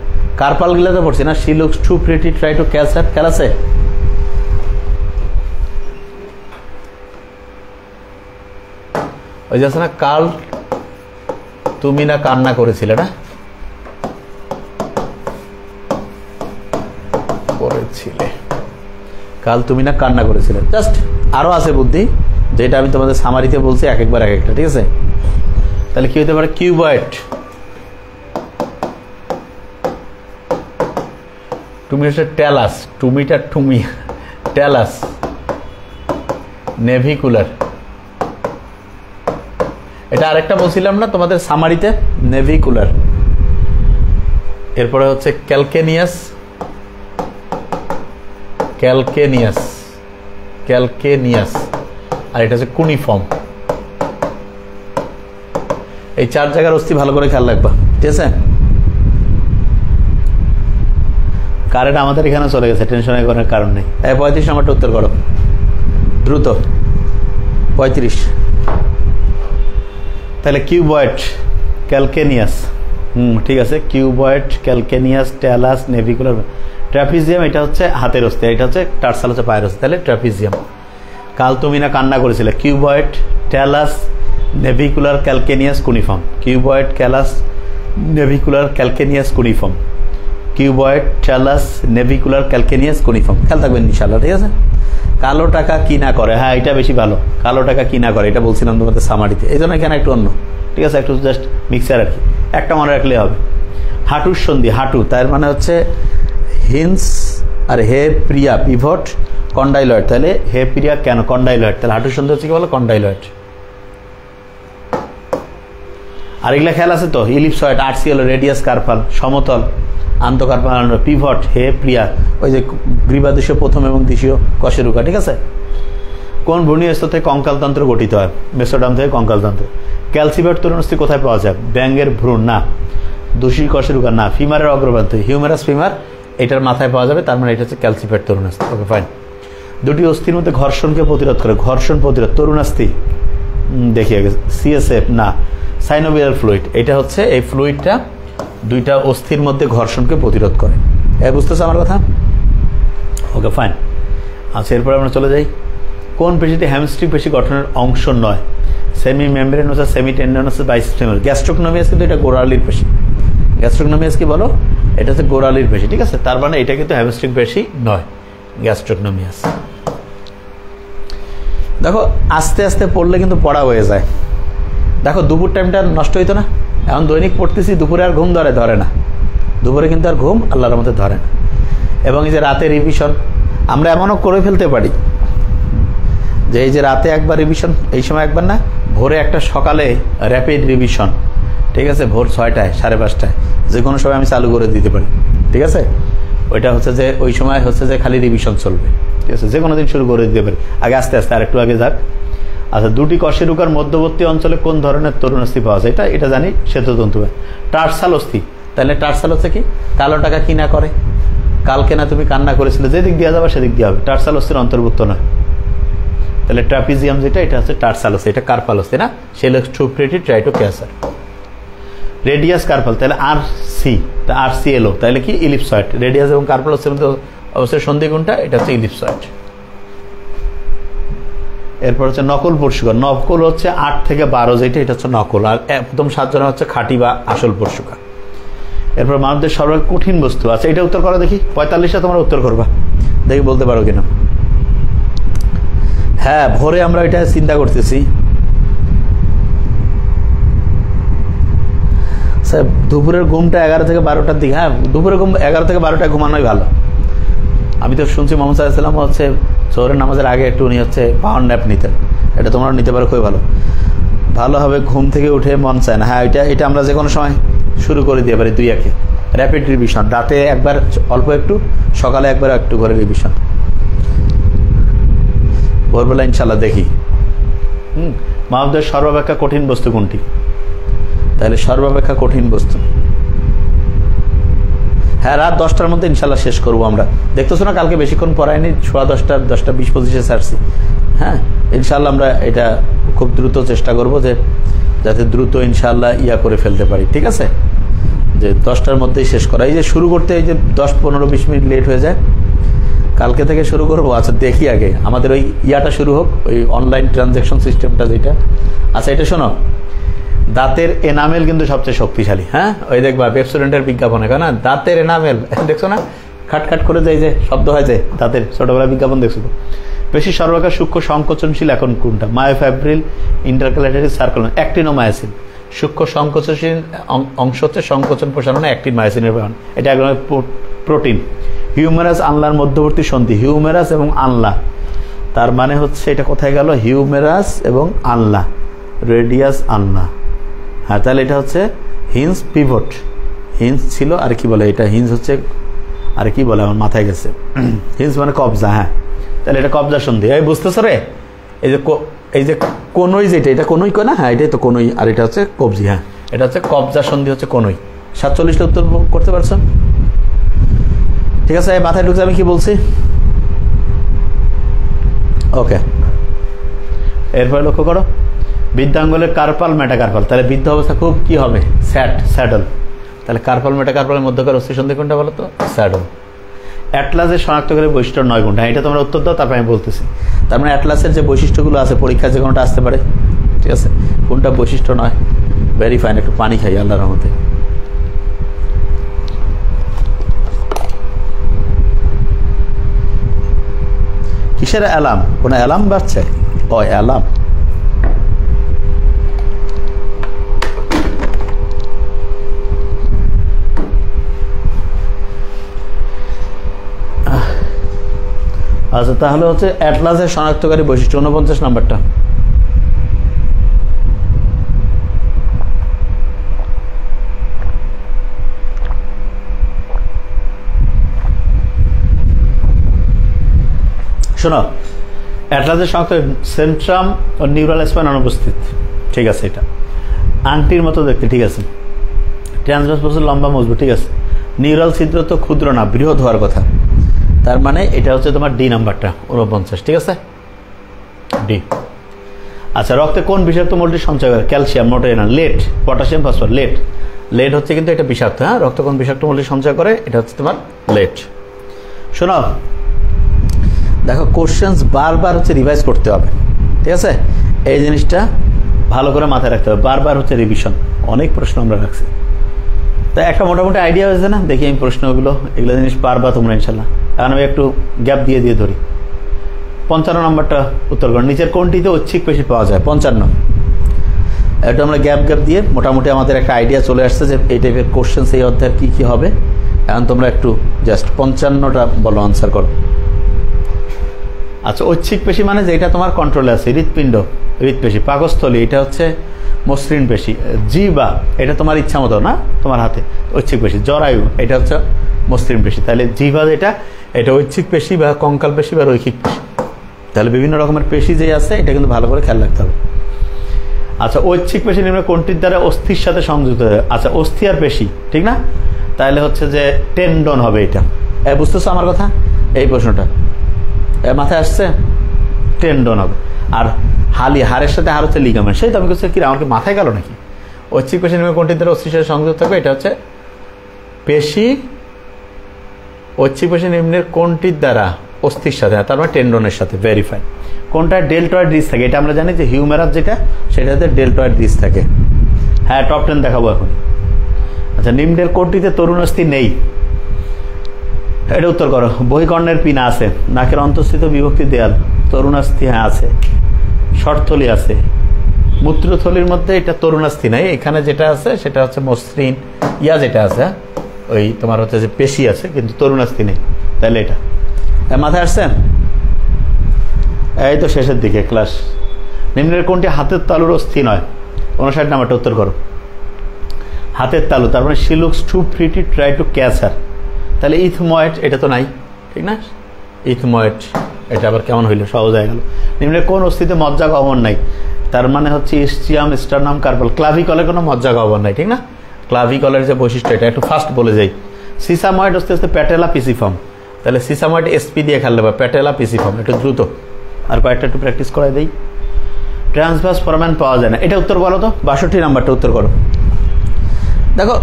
কার্পাল গিলাতে পড়ছি না। She looks too pretty, try to catch her, খেয়াল আছে? ওই যে আছে না, কাল তুমি না কান্না করেছিলে না? করেছিলে, কাল তুমি না কান্না করেছিলে। জাস্ট আরো আছে বুদ্ধি, যেটা আমি তোমাদের সামারিতে বলছি, এক একবার এক একটা, ঠিক আছে। তাহলে কি হতে পারে? কিউবয়েড। তুমি হচ্ছে ট্যালাস, টুমিটা টুমি, ট্যালাস। নেভিকুলার, এটা আরেকটা বলছিলাম না তোমাদের সামারিতে, নেভিকুলার। এরপরে হচ্ছে ক্যালকেনিয়াস, ক্যালকেনিয়াস, ক্যালকেনিয়াস। আর এটা হচ্ছে কুনিফর্ম। এই 4 জায়গার অস্থি ভালো করে খেয়াল রাখবা, ঠিক আছে। কারেন্ট আমাদের এখানে চলে গেছে, টেনশনের করার কারণ নেই। 35 নম্বরটা উত্তর করো দ্রুত। 35। তাহলে কিউবয়েড, ক্যালকেনিয়াস, ঠিক আছে। Cuboid, calcaneus, talus, navicular. Trapezium, এটা হচ্ছে হাতের অস্থি, এটা হচ্ছে টার্সাল, হচ্ছে পায়ের অস্থি। তাহলে ট্র্যাপিজিয়াম। কাল তুমি না কান্না করেছিলে। Cuboid, talus, navicular, calcaneus, cuneiform. Cuboid, callous, navicular, calcaneus, cuneiform. Cuboid, talus, navicular, calcaneus, cuneiform. খেয়াল থাকবেন ইনশাআল্লাহ, ঠিক আছে। কালো টাকা কি না করে? হ্যাঁ, এটা বেশি ভালো। কালো টাকা কি না করে, এটা বলছিলাম তোমাদের সামারিতে। এই জন্য এখানে একটু অন্য, ঠিক আছে, একটু জাস্ট মিক্সার আর কি, একটা মনে রাখলে হবে। হাঁটুর সন্ধি, হাঁটু, তার মানে হচ্ছে হিন্স আর হে প্রিয়া, পিভট, কন্ডাইলয়েড। তাহলে হে প্রিয়া কেন? কন্ডাইলয়েড। তাহলে হাঁটুর সন্ধি হচ্ছে কি বলো? কন্ডাইলয়েড। আর এগুলা খেয়াল আছে তো? ইলিপসয়েড, আর্সিএল, রেডিয়াস, কার্পাল, সমতল, আন্তঃকার্পাল, পিভট, হে প্রিয়া, ওই যে গ্রীবাদেশীয় প্রথম এবং দ্বিতীয় কশেরুকা, ঠিক আছে। কোন ভ্রূণীয় স্তর থেকে কঙ্কালতন্ত্র গঠিত হয়? মেসোডাম থেকে কঙ্কালতন্ত্র। ক্যালসিফার তরুণস্থি কোথায় পাওয়া যায়? ব্যাঙের ভ্রূণ না। দোষী কশেরুকা না। ফিমারের অগ্রপ্রান্ত, হিউমেরাস ফিমার, এটার মাথায় পাওয়া যাবে, তার মানে এটা হচ্ছে ক্যালসিফার তরুণাস্থি। Okay fine. দুটি অস্থির মধ্যে ঘর্ষণকে প্রতিরোধ করে, ঘর্ষণ প্রতিরোধ, তরুণাস্থি দেখিয়ে গেছে। সিএসএফ না। সাইনোভিয়াল ফ্লুইড, এটা হচ্ছে এই ফ্লুইডটা দুইটা অস্থির মধ্যে ঘর্ষণকে প্রতিরোধ করে। বুঝতেছো আমার কথা? ওকে ফাইন। আচ্ছা, এরপরে আমরা চলে যাই। কোন পেশিটি হ্যামস্ট্রিং পেশি গঠনের অংশ নয়? Semi membranosus, semi tendinosus, biceps femoris. Gastrocnemius কিন্তু এটা গোড়ালির পেশি, গ্যাস্ট্রোকনোমিয়াস কি বলো, এটা হচ্ছে গোড়ালির পেশি, ঠিক আছে। তার মানে এটা কিন্তু হ্যামস্ট্রিং পেশি নয়, গ্যাস্ট্রোকনোমিয়াস। দেখো আস্তে আস্তে পড়লে কিন্তু পড়া হয়ে যায়। দেখো দুপুর টাইমটা নষ্ট হইতো না, এখন দৈনিক পড়তেছি, দুপুরে আর ঘুম ধরে না, দুপুরে কিন্তু আর ঘুম আল্লাহর মধ্যে ধরে না। এবং এই যে রাতে রিভিশন আমরা এমনও করে ফেলতে পারি যে এই যে রাতে একবার রিভিশন, এই সময় একবার না, ভোরে একটা, সকালে র্যাপিড রিভিশন, ঠিক আছে, ভোর 6টায় 5:30টায় যে কোনো সময় আমি চালু করে দিতে পারি, ঠিক আছে। ওইটা হচ্ছে যে ওই সময় হচ্ছে যে খালি রিভিশন চলবে, ঠিক আছে, যে কোনো দিন শুরু করে দিতে পারি। আগে আস্তে আস্তে আরেকটু আগে যাক। আচ্ছা, দুটি কশেরুকার মধ্যবর্তী অঞ্চলে কোন ধরনের তরুণাস্থি পাওয়া যায়? এটা জানি, শ্বেততন্তু। টার্সাল অস্থি, তাহলে টার্সাল হচ্ছে কি, কালো টাকা কি না করে, কালকে না তুমি কান্না করেছিলে, যেদিক দিয়ে যাবে সেদিক দিয়ে হবে, টার্সাল অস্থির অন্তর্ভুক্ত নয়। তাহলে ট্রাপিজিয়াম যেটা, এটা হচ্ছে টার্সাল অস্থি, এটা কার্পাল অস্থি না, সেলেক্ট্রোপ্রেটি ট্রাইটোক্যাসার। রেডিয়াস কার্পাল, তাহলে আর সি, আর সি এলো, তাহলে কি ইলিপসয়েড। রেডিয়াস এবং কার্পাল অস্থির মধ্যে অবশ্যই সন্ধি কোনটা, এটা হচ্ছে ইলিপসয়েড। এরপর হচ্ছে নকল পরশুকা, নকল হচ্ছে 8 থেকে 12 যেটা, এটা হচ্ছে নকল, আর একদম 7 জন হচ্ছে খাঁটি বা আসল পরশুকা। এরপর মানুষদের সর্বাধিক কঠিন বস্তু, আচ্ছা এটা উত্তর করো দেখি, 45টা তোমরা উত্তর করবা, দেখি বলতে পারো কিনা। হ্যাঁ, ভোরে আমরা এটা চিন্তা করতেছি। স্যার দুপুরের ঘুমটা 11 থেকে 12টার দিকে, হ্যাঁ দুপুরের ঘুম 11 থেকে 12টায় ঘুমানোই ভালো। আমি তো শুনছি মোহাম্মদ সাল্লাল্লাহু আলাইহি ওয়াসাল্লাম হচ্ছে জোহরের নামাজের আগে একটু উনি হচ্ছে পাওয়ার ন্যাপ নিতেন, এটা তোমরা নিতে পারো, খুবই ভালো। ভালো হবে, ঘুম থেকে উঠে মন চায় না, হ্যাঁ এটা আমরা যে কোনো সময় শুরু করে দিতে পারি, 2-1 র্যাপিড রিভিশন, রাতে একবার অল্প একটু, সকালে একবার একটু করে রিভিশন, ভোরবেলা ইনশাল্লাহ দেখি। মানবদের সর্বাপেক্ষা কঠিন বস্তু কোনটি? তাহলে সর্বাপেক্ষা কঠিন বস্তু, হ্যাঁ রাত 10টার মধ্যে ইনশাল্লাহ শেষ করবো আমরা। দেখতেছো না কালকে বেশিক্ষণ পড়ায়নি, 10:15, 10:20-25 ছাড়ছি। হ্যাঁ ইনশাল্লাহ আমরা এটা খুব দ্রুত চেষ্টা করবো যে যাতে দ্রুত ইনশাল্লাহ করে ফেলতে পারি, ঠিক আছে, যে 10টার মধ্যেই শেষ করা। এই যে শুরু করতে এই যে 10-15-20 মিনিট লেট হয়ে যায়, কালকে থেকে শুরু করবো। আচ্ছা দেখি আগে আমাদের ওই শুরু হোক, ওই অনলাইন ট্রানজ্যাকশন সিস্টেমটা যেটা। আচ্ছা এটা শোনো, দাঁতের এনামেল কিন্তু সবচেয়ে শক্তিশালী। হ্যাঁ ওই দেখবা পেপসোডেন্টের বিজ্ঞাপনে, কেন দাঁতের এনামেল দেখছো না, খাটখাট করে যায় যে শব্দ হয় যে দাঁতের, ছোটবেলা বিজ্ঞাপন দেখছো তো। বেশি সর্বাকার সূক্ষ্ম সংকোচনশীল এখন কোনটা? Myofibril, intercalary circular, actinomyosin. সূক্ষ্ম সংকোচনশীল অংশ হচ্ছে সংকোচন প্রসারণে অ্যাক্টিন মায়োসিনের ব্যবহার, এটা এক ধরনের প্রোটিন। হিউমেরাস আনলার মধ্যবর্তী সন্ধি, হিউমেরাস এবং আনলা, তার মানে হচ্ছে এটা কোথায় গেল, হিউমেরাস এবং আনলা, রেডিয়াস আনলা। হ্যাঁ তাহলে এটা হচ্ছে হিঞ্জ পিভট, হিঞ্জ ছিল আর কি বলে, এটা হিঞ্জ হচ্ছে আর কি বলে আমার মাথায় গেছে, হিঞ্জ মানে কবজা। হ্যাঁ তাহলে এটা কবজা সন্ধি, এই বুঝতেছো রে, এই যে কোনই যেটা, এটা কোনই কয় না, হ্যাঁ এটাই তো কোনই, আর এটা হচ্ছে কবজি। হ্যাঁ এটা হচ্ছে কবজা সন্ধি, হচ্ছে কোনই। 47টা উত্তর করতে পারছো, ঠিক আছে। মাথায় ঢুকছে আমি কি বলছি, ওকে। এরপরে লক্ষ্য করো, বৃদ্ধাঙ্গুলের কার্পাল মেটাকার্পাল, তাহলে বৃদ্ধ অবস্থা খুব কি হবে, স্যাডল। তাহলে কার্পাল মেটাকার্পালের মধ্যকার অস্থি সন্ধি কোনটা বলো তো, স্যাডল। অ্যাটলাসের শনাক্তকারী বৈশিষ্ট্য 9 গুণ, হ্যাঁ এটা তোমরা উত্তর দাও, তারপরে আমি বলতেছি। তার মানে অ্যাটলাসের যে বৈশিষ্ট্যগুলো আছে পরীক্ষা যে কোনোটা আসতে পারে, ঠিক আছে, কোনটা বৈশিষ্ট্য নয়, ভেরি ফাইন। একটু পানি খাই আল্লাহর রহমতে। কিসের অ্যালার্ম, কোন অ্যালার্ম বাজছে, ও অ্যালার্ম। আচ্ছা তাহলে হচ্ছে অ্যাটলাসের শনাক্তকারী বৈশিষ্ট্য 49 নাম্বারটা। শোনো, অ্যাটলাসের শনাক্ত সেন্ট্রাম ও নিউরাল স্পাইন অনুপস্থিত, ঠিক আছে, এটা আংটির মতো দেখতে, ঠিক আছে। ট্রান্সভার্স প্রসেস লম্বা মজবুত, ঠিক আছে। নিউরাল ছিদ্র তো ক্ষুদ্র না, বৃহৎ হওয়ার কথা, তার মানে এটা হচ্ছে তোমার ডি নাম্বারটা 49, ঠিক আছে, ডি। আচ্ছা রক্তে কোন বিষাক্ত মৌলটি সঞ্চয় করে? ক্যালসিয়াম, মোটোএনাল, লেড, পটাশিয়াম, ফসফরাস। লেড হচ্ছে কিন্তু এটা বিষাক্ত। হ্যাঁ রক্ত কোন বিষাক্ত মৌলটি সঞ্চয় করে? এটা হচ্ছে তোমার লেড। শোনো দেখো, কোশ্চেন্স বারবার হচ্ছে রিভাইজ করতে হবে, ঠিক আছে, এই জিনিসটা ভালো করে মাথায় রাখতে হবে, বারবার হচ্ছে রিভিশন। অনেক প্রশ্ন আমরা রাখছি, তো একটা মোটামুটি আইডিয়া হয়েছে না? দেখি আমি প্রশ্নগুলো, এগুলো জিনিস পারবা তোমরা ইনশাল্লাহ। কারণ আমি একটু গ্যাপ দিয়ে ধরি। 55 নম্বরটা উত্তর করো। নিচের কোনটিতে ঐচ্ছিক পেশি পাওয়া যায়? 55। একটু আমরা গ্যাপ দিয়ে মোটামুটি আমাদের একটা আইডিয়া চলে আসছে যে এই টাইপের কোশ্চেন এই অধ্যায়ের কী কী হবে। এখন তোমরা একটু জাস্ট 55টা বলো, আনসার করো। আচ্ছা, ঐচ্ছিক পেশি মানে যেটা তোমার কন্ট্রোলে আছে। হৃৎপিণ্ড, হৃৎপেশি। পাকস্থলী, এটা হচ্ছে মসৃণ পেশি। জিহ্বা, এটা তোমার ইচ্ছা মতো না, তোমার হাতে, ঐচ্ছিক পেশি। জরায়ু, এটা হচ্ছে মসৃণ পেশি। তাহলে জিহ্বা যেটা, এটা ঐচ্ছিক পেশি বা কঙ্কাল পেশি বা রৈখিক পেশি। তাহলে বিভিন্ন রকমের পেশি যে আছে এটা কিন্তু ভালো করে খেয়াল রাখতে হবে। আচ্ছা, ঐচ্ছিক পেশি নিম্নে কোনটির দ্বারা অস্থির সাথে সংযুক্ত? আচ্ছা, অস্থি আর পেশি, ঠিক না? তাহলে হচ্ছে যে টেন্ডন হবে এটা। বুঝতেছো আমার কথা? এই প্রশ্নটা মাথায় আসছে? টেন্ডন হবে। আর হাড়ের সাথে হাড় হচ্ছে লিগামেন্ট। সেই তো আমি বলছি কি আমার কি মাথায় গেল নাকি? ঐচ্ছিক পেশি নিম্নে কোনটির দ্বারা অস্থির সাথে সংযুক্ত থাকবে? এটা হচ্ছে পেশি। ঐচ্ছিক পেশি নিম্নের কোনটির দ্বারা অস্থির সাথে, তারপর টেন্ডনের সাথে। ভেরিফাই। কোনটা ডেল্টয়েড ডিস্ক থাকে? এটা আমরা জানি যে হিউমেরাস যেটা, সেটাতে ডেল্টয়েড ডিস্ক থাকে। হ্যাঁ, টপ 10 দেখাবো এখন। আচ্ছা, নিম্নের কোনটিতে তরুণাস্থি নেই? এটা উত্তর করো। বহিকর্ণের পিনা আছে। নাকের অন্তঃস্থিত বিভক্তি দেয়াল। তরুণাস্থি হ্যাঁ আছে। শর্টথলি আছে। মূত্রথলির মধ্যে এটা তরুণাস্থি নাই। এখানে যেটা আছে সেটা হচ্ছে মসৃণ যেটা আছে, ওই তোমার হচ্ছে যে পেশি আছে, কিন্তু তরুণাস্থি নেই। তাহলে এটা মাথায় আসছে? এই তো শেষের দিকে ক্লাস। নিম্নের কোনটি হাতের তালুর অস্থি নয়? 59 নাম্বারটা উত্তর করো। হাতের তালু, তার মানে she looks too pretty try to catch her. তাহলে ইথময়েড, এটা তো নাই, ঠিক না? ইথময়েড, এটা আবার কেমন হইলো? সহজ হয়ে গেল। নিম্নের কোন অস্থিতে মজ্জা গহ্বর নাই? তার মানে হচ্ছে ইস্চিয়াম, স্টারনাম, কার্পল। ক্লাভিকলে কোনো মজ্জা গহ্বর নাই, ঠিক না? ক্লাভিকলের যে বৈশিষ্ট্য, এটা একটু ফাস্ট বলে যাই। সিসাময়েড আস্তে আস্তে প্যাটেলা পিসিফর্ম। তাহলে সিসাময়েড এসপি দিয়ে খেললে বা প্যাটেলা পিসিফর্ম, একটু দ্রুত। আর কয়েকটা একটু প্র্যাকটিস করাই দেই। ট্রান্সভার্স ফোরামেন পাওয়া যায় না। এটা উত্তর বলো তো। 62 নাম্বারটা উত্তর করো। দেখো,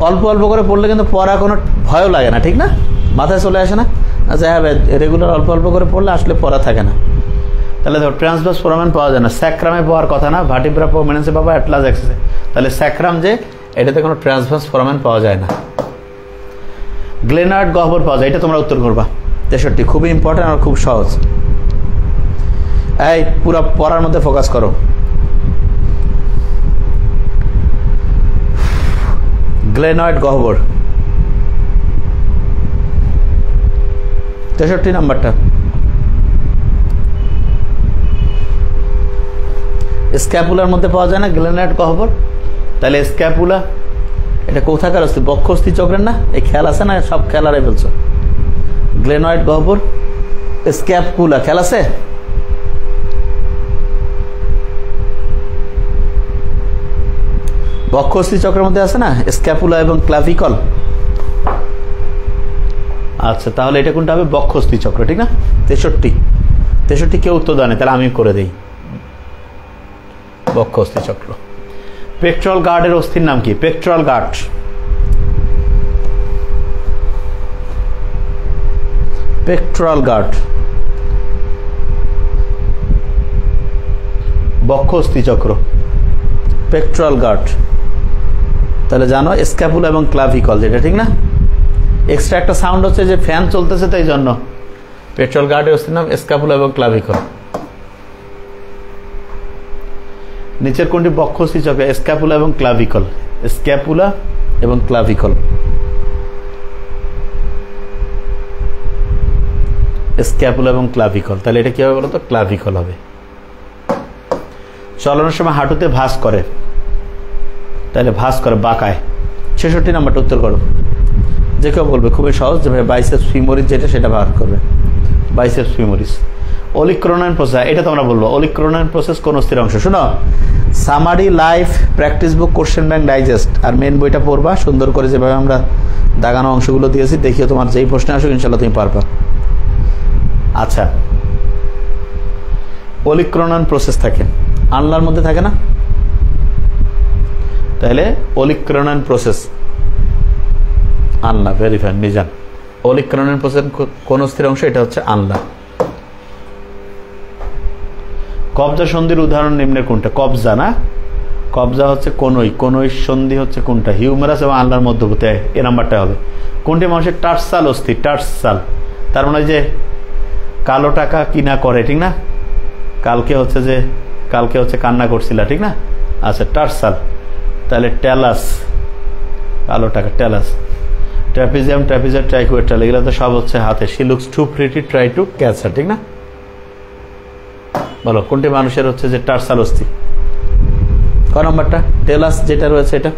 অল্প অল্প করে পড়লে কিন্তু পড়া কোনো ভয়ও লাগে না, ঠিক না? মাথায় চলে আসে না? আচ্ছা হ্যাঁ, রেগুলার অল্প অল্প করে পড়লে আসলে পড়া থাকে না। তাহলে ধরো ট্রান্সভার্স ফোরামেন পাওয়া যায় না। স্যাক্রামে পাওয়ার কথা না, ভার্টিব্রা প্রমিনেন্সে পাবো, অ্যাটলাস অ্যাক্সিসে। তাহলে স্যাক্রাম যে, এটাতে কোনো ট্রান্সভার্স ফোরামেন পাওয়া যায় না। গ্লেনার্ড গহ্বর পাওয়া যায়। এটা তোমরা উত্তর করবা। 63, খুবই ইম্পর্টেন্ট আর খুব সহজ। এই পুরো পড়ার মধ্যে ফোকাস করো। গ্লেনয়েড গহ্বর 63 নাম্বারটা। স্ক্যাপুলার মধ্যে পাওয়া যায় না গ্লেনয়েড গহ্বর। তাহলে স্ক্যাপুলা এটা কোথাকার অস্থি? বক্ষ অস্থি চক্রের না? এই খেয়াল আছে না? সব খেলারে বলছো। গ্লেনয়েড গহ্বর, স্ক্যাপুলা খেয়াল আছে? বক্ষ অস্থি চক্রের মধ্যে আছে না স্ক্যাপুলা এবং ক্লাভিকল। আচ্ছা, তাহলে এটা কোনটা হবে? বক্ষ অস্থি চক্র, ঠিক না? 63 কেউ উত্তর দেয় না, তাহলে আমি করে দেই। বক্ষ অস্থি চক্র। পেট্রল গার্ডের অস্থির নাম কি? Petrol guard. পেট্রল গার্ড বক্ষ অস্থি চক্র, পেট্রল গার্ড। তাহলে জানো স্ক্যাপুলা এবং ক্লাভিকল যেটা, ঠিক না? এক্সট্রা একটা সাউন্ড হচ্ছে যে ফ্যান চলতেছে, তাই জন্য পেট্রল গার্ডের অস্থির নাম স্ক্যাপুলা এবং ক্লাভিকল। নিচের কোনটি বক্ষ অস্থি চক্র? স্ক্যাপুলা এবং ক্লাভিকল। স্ক্যাপুলা এবং ক্লাভিকল। স্ক্যাপুলা এবং ক্লাভিকল। তাহলে এটা কি হবে বলো তো? ক্লাভিকল হবে। চলনের সময় হাঁটুতে ভাঁজ করে। তাহলে ভাঁজ করে বাঁকায়। 66 নাম্বারটা উত্তর করো। যে কেউ বলবে, খুবই সহজ, যে ভাই বাইসেপস ফিমোরিস যেটা, সেটা ভাগ করবে। Biceps femoris. ওলিক্রোনাইন প্রসেস, এটা তোমরা বলবো। ওলিক্রোনাইন প্রসেস কোন অস্থির অংশ? শোনো, summary life, practice book, question bank, digest আর মেন বইটা পড়বা সুন্দর করে, যেভাবে আমরা দাগানো অংশগুলো দিয়েছি। দেখিও তোমার যেই প্রশ্নে আসুক ইনশাল্লাহ তুমি পারবা। আচ্ছা, ওলিক্রোনাইন প্রসেস থাকে আনলার মধ্যে, থাকে না? তাহলে ওলিক্রোনাইন প্রসেস আনলা। ভেরিফাই মিজান। ওলিক্রোনাইন প্রসেস কোন অস্থির অংশ? এটা হচ্ছে আনলা। কবজা সন্ধির উদাহরণ নিম্নের কোনটা? কবজা না, কবজা হচ্ছে কোনই, কোনই সন্ধি হচ্ছে কোনটা? হিউমেরাস এবং আল্লাহর মধ্যবর্তী, এ নাম্বারটা হবে। কোনটি মানুষের টার্সাল অস্থি? টার্সাল, তার মানে যে কালো টাকা কিনা করে, ঠিক না? কালকে হচ্ছে কান্না করছিল, ঠিক না? আচ্ছা, টার্সাল, তাহলে ট্যালাস, কালো টাকা ট্যালাস। ট্র্যাপিজিয়াম, ট্র্যাপিজার, ট্রাইকুয়েটাল, এগুলো তো সব হচ্ছে হাতে। She looks too pretty, try to catch her, ঠিক না? বলো কোনটি মানুষের হচ্ছে যে টার্সাল অস্থি? ক নম্বরটা? টেলাস যেটা রয়েছে এটা।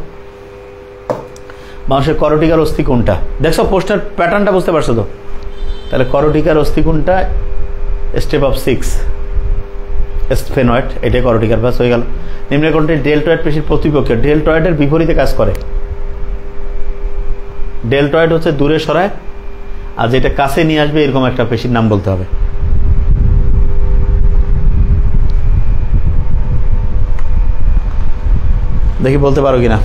মানুষের করটিকার অস্থি কোনটা? দেখছো পোস্টার প্যাটার্নটা বুঝতে পারছো তো? তাহলে করটিকার অস্থি কোনটা? স্টেপ অফ 6 স্ফেনয়েড, এটাই করটিকার, ব্যাস হয়ে গেল। নিম্নের কোনটি ডেল্টয়েড পেশির প্রতিপক্ষ? ডেল্টয়েডের বিপরীতে কাজ করে। ডেল্টয়েড হচ্ছে দূরে সরায়, আর যেটা কাছে নিয়ে আসবে এরকম একটা পেশির নাম বলতে হবে। দেখি বলতে পারো কিনা।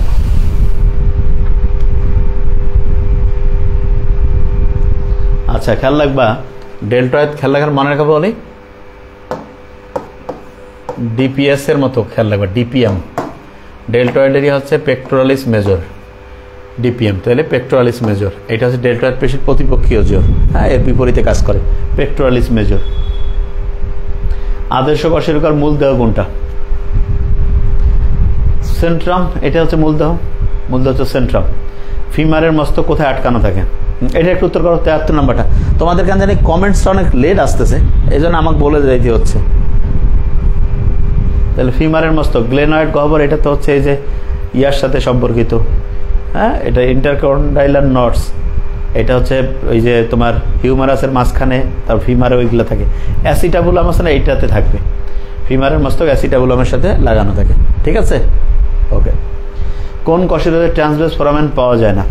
আচ্ছা, খেয়াল রাখবা, ডেল্টয়েড খেয়াল রাখার মনে রাখা বলি ডিপিএস এর মতো খেয়াল রাখবা। ডিপিএম, ডেল্টয়েডেরই হচ্ছে পেক্টোরালিস মেজর, ডিপিএম, তাহলে পেক্টোরালিস মেজর, এটা হচ্ছে ডেল্টয়েড পেশির প্রতিপক্ষীয় জোর, হ্যাঁ, এর বিপরীতে কাজ করে, পেক্টোরালিস মেজর। আদর্শ কশেরুকার মূল দেহ কোনটা? সেন্ট্রাম, এটা হচ্ছে মূলদেহ, মূলদেহ হচ্ছে সেন্ট্রাম। ফিমারের মস্তক কোথায় আটকানো থাকে? এটা একটু উত্তর করো, 73 নম্বরটা। তোমাদের কাছে জানি কমেন্টসটা অনেক লেট আসতেছে, এই জন্য আমাকে বলে যাইতে হচ্ছে। তাহলে ফিমারের মস্তক, গ্লেনয়েড গহ্বর, এটা তো হচ্ছে এই যে ইয়ার সাথে সম্পর্কিত, হ্যাঁ, এটা ইন্টারকন্ডাইলার নটস, এটা হচ্ছে ওই যে তোমার হিউমারাসের মাঝখানে, তার ফিমারে ওইগুলো থাকে। অ্যাসিটাবুলাম আছে না, এইটাতে থাকবে। ফিমারের মস্তক অ্যাসিটাবুলামের সাথে লাগানো থাকে, ঠিক আছে? ওকে। কোন কশেরুকার ট্রান্সভার্স ফোরামেন পাওয়া যায় না?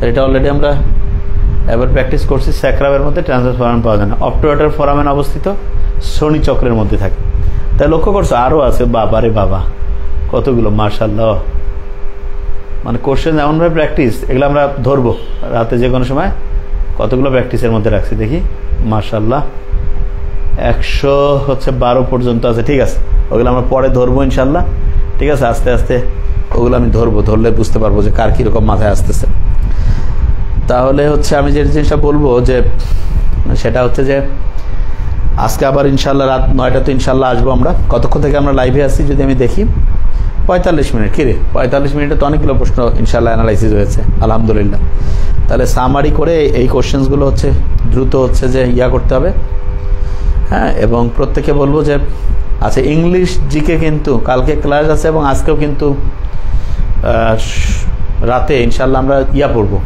এটা অলরেডি আমরা এবার প্র্যাকটিস করছি। স্যাক্রামের মধ্যে ট্রান্সভার্স ফোরামেন পাওয়া যায় না। অপটোরেটর ফোরামেন অবস্থিত শনি চক্রের মধ্যে থাকে। তাই লক্ষ্য করছো আরও আছে, বাবারে বাবা কতগুলো, মাশাআল্লাহ। মানে কোশ্চেন এমনভাবে প্র্যাকটিস, এগুলো আমরা ধরবো রাতে যে কোনো সময়, কতগুলো প্র্যাকটিসের মধ্যে রাখছি দেখি, মাশাআল্লাহ। 112 পর্যন্ত আছে, ঠিক আছে? ওগুলো আমরা পরে ধরবো ইনশাল্লাহ, ঠিক আছে? আস্তে আস্তে ওগুলো আমি ধরবো, ধরলে বুঝতে পারবো যে কার কীরকম মাথায় আসতেছে। তাহলে হচ্ছে আমি যে জিনিসটা বলবো যে সেটা হচ্ছে যে আজকে আবার ইনশাল্লাহ রাত 9টা তো ইনশাল্লাহ আসবো আমরা। কতক্ষণ থেকে আমরা লাইভে আসছি যদি আমি দেখি, 45 মিনিট। কিরে 45 মিনিটে তো অনেকগুলো প্রশ্ন ইনশাল্লাহ অ্যানালাইসিস হয়েছে, আলহামদুলিল্লাহ। তাহলে সামারি করে এই কোশ্চেন্সগুলো হচ্ছে দ্রুত হচ্ছে যে করতে হবে, হ্যাঁ। এবং প্রত্যেকে বলবো যে আচ্ছা, ইংলিশ জিকে কিন্তু কালকে ক্লাস আছে এবং আজকেও কিন্তু রাতে ইনশাল্লাহ আমরা পড়বো,